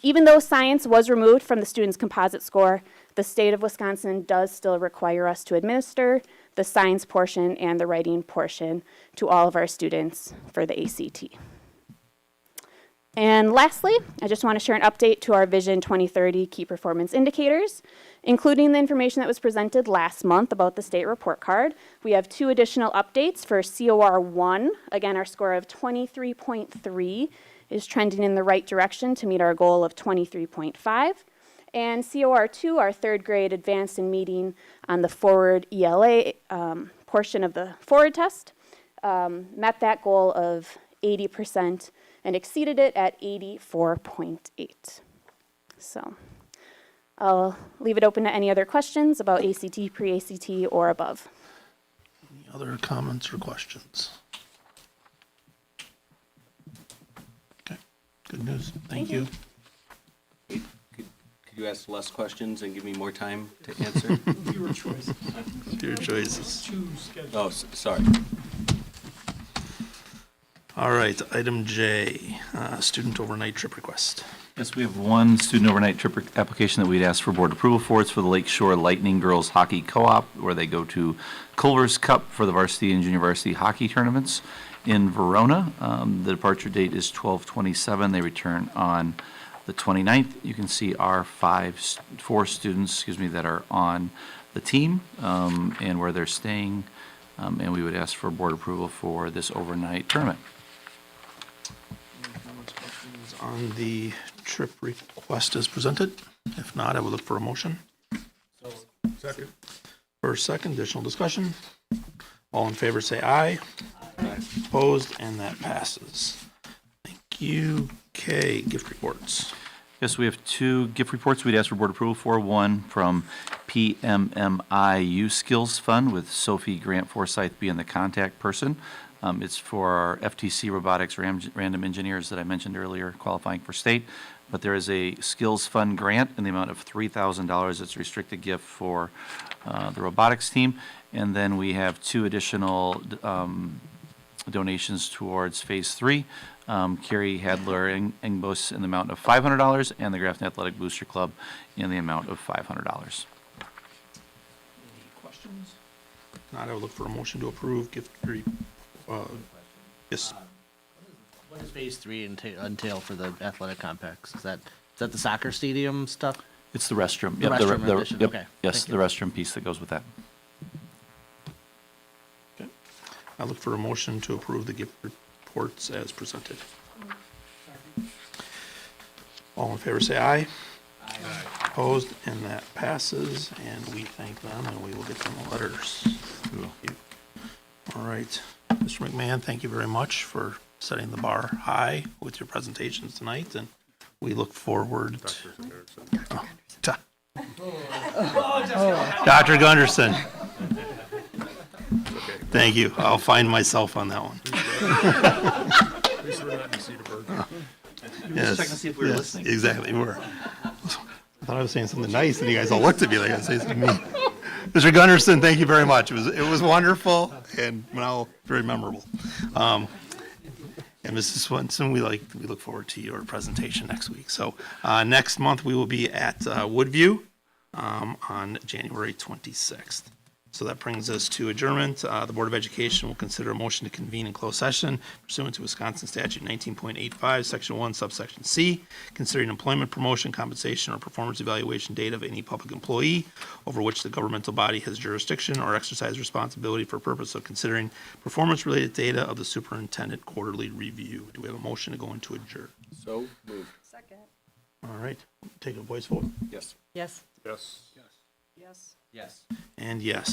Even though science was removed from the students' composite score, the state of Wisconsin does still require us to administer the science portion and the writing portion to all of our students for the ACT. And lastly, I just want to share an update to our Vision 2030 key performance indicators, including the information that was presented last month about the state report card. We have 2 additional updates for COR 1. Again, our score of 23.3 is trending in the right direction to meet our goal of 23.5. And COR2, our third grade advanced in meeting on the forward ELA portion of the forward test, met that goal of 80% and exceeded it at 84.8. So I'll leave it open to any other questions about ACT, pre-ACT, or above. Any other comments or questions? Okay, good news. Thank you. Could you ask less questions and give me more time to answer? Fewer choices. Fewer choices. Two schedules. Oh, sorry. All right, item J, student overnight trip request. Yes, we have one student overnight trip application that we'd ask for board approval for. It's for the Lakeshore Lightning Girls Hockey Co-op, where they go to Culver's Cup for the varsity and junior varsity hockey tournaments in Verona. The departure date is 12/27. They return on the 29th. You can see our four students, that are on the team and where they're staying. And we would ask for board approval for this overnight tournament. Questions on the trip request as presented? If not, I would look for a motion. Second. First, second, additional discussion. All in favor say aye. Aye. Opposed, and that passes. Thank you. K, gift reports. Yes, we have two gift reports we'd ask for board approval for. One from PMMI Skills Fund with Sophie Grant Forsyth being the contact person. It's for our FTC robotics random engineers that I mentioned earlier qualifying for state. But there is a Skills Fund grant in the amount of $3,000. It's a restricted gift for the robotics team. And then we have two additional donations towards Phase 3. Carrie Hadler Engbos in the amount of $500 and the Grafton Athletic Booster Club in the amount of $500. Any questions? If not, I would look for a motion to approve gift yes. What does Phase 3 entail for the athletic complex? Is that the soccer stadium stuff? It's the restroom. The restroom addition, yep, okay. yes, the restroom piece that goes with that. Okay. I look for a motion to approve the gift reports as presented. All in favor say aye. Aye. Opposed, and that passes, and we thank them, and we will get them letters. Thank you. All right, Mr. McMahon, thank you very much for setting the bar high with your presentations tonight, and we look forward to Dr. Gunderson. Thank you. I'll find myself on that one. Yes, checking to see if we were listening. Exactly, we were. I thought I was saying something nice, and you guys all looked at me like I was saying something to me. Mr. Gunderson, thank you very much. It was wonderful and now very memorable. And Mrs. Swenson, we look forward to your presentation next week. So next month we will be at Woodview on January 26th. So that brings us to adjournment. The Board of Education will consider a motion to convene in closed session pursuant to Wisconsin Statute 19.85, Section 1, Subsection C, considering employment, promotion, compensation, or performance evaluation data of any public employee over which the governmental body has jurisdiction or exercise responsibility for purpose of considering performance-related data of the superintendent quarterly review. Do we have a motion to go into adjourn? So moved. Second. All right, take a voice vote. Yes. Yes. Yes. Yes. Yes. And yes.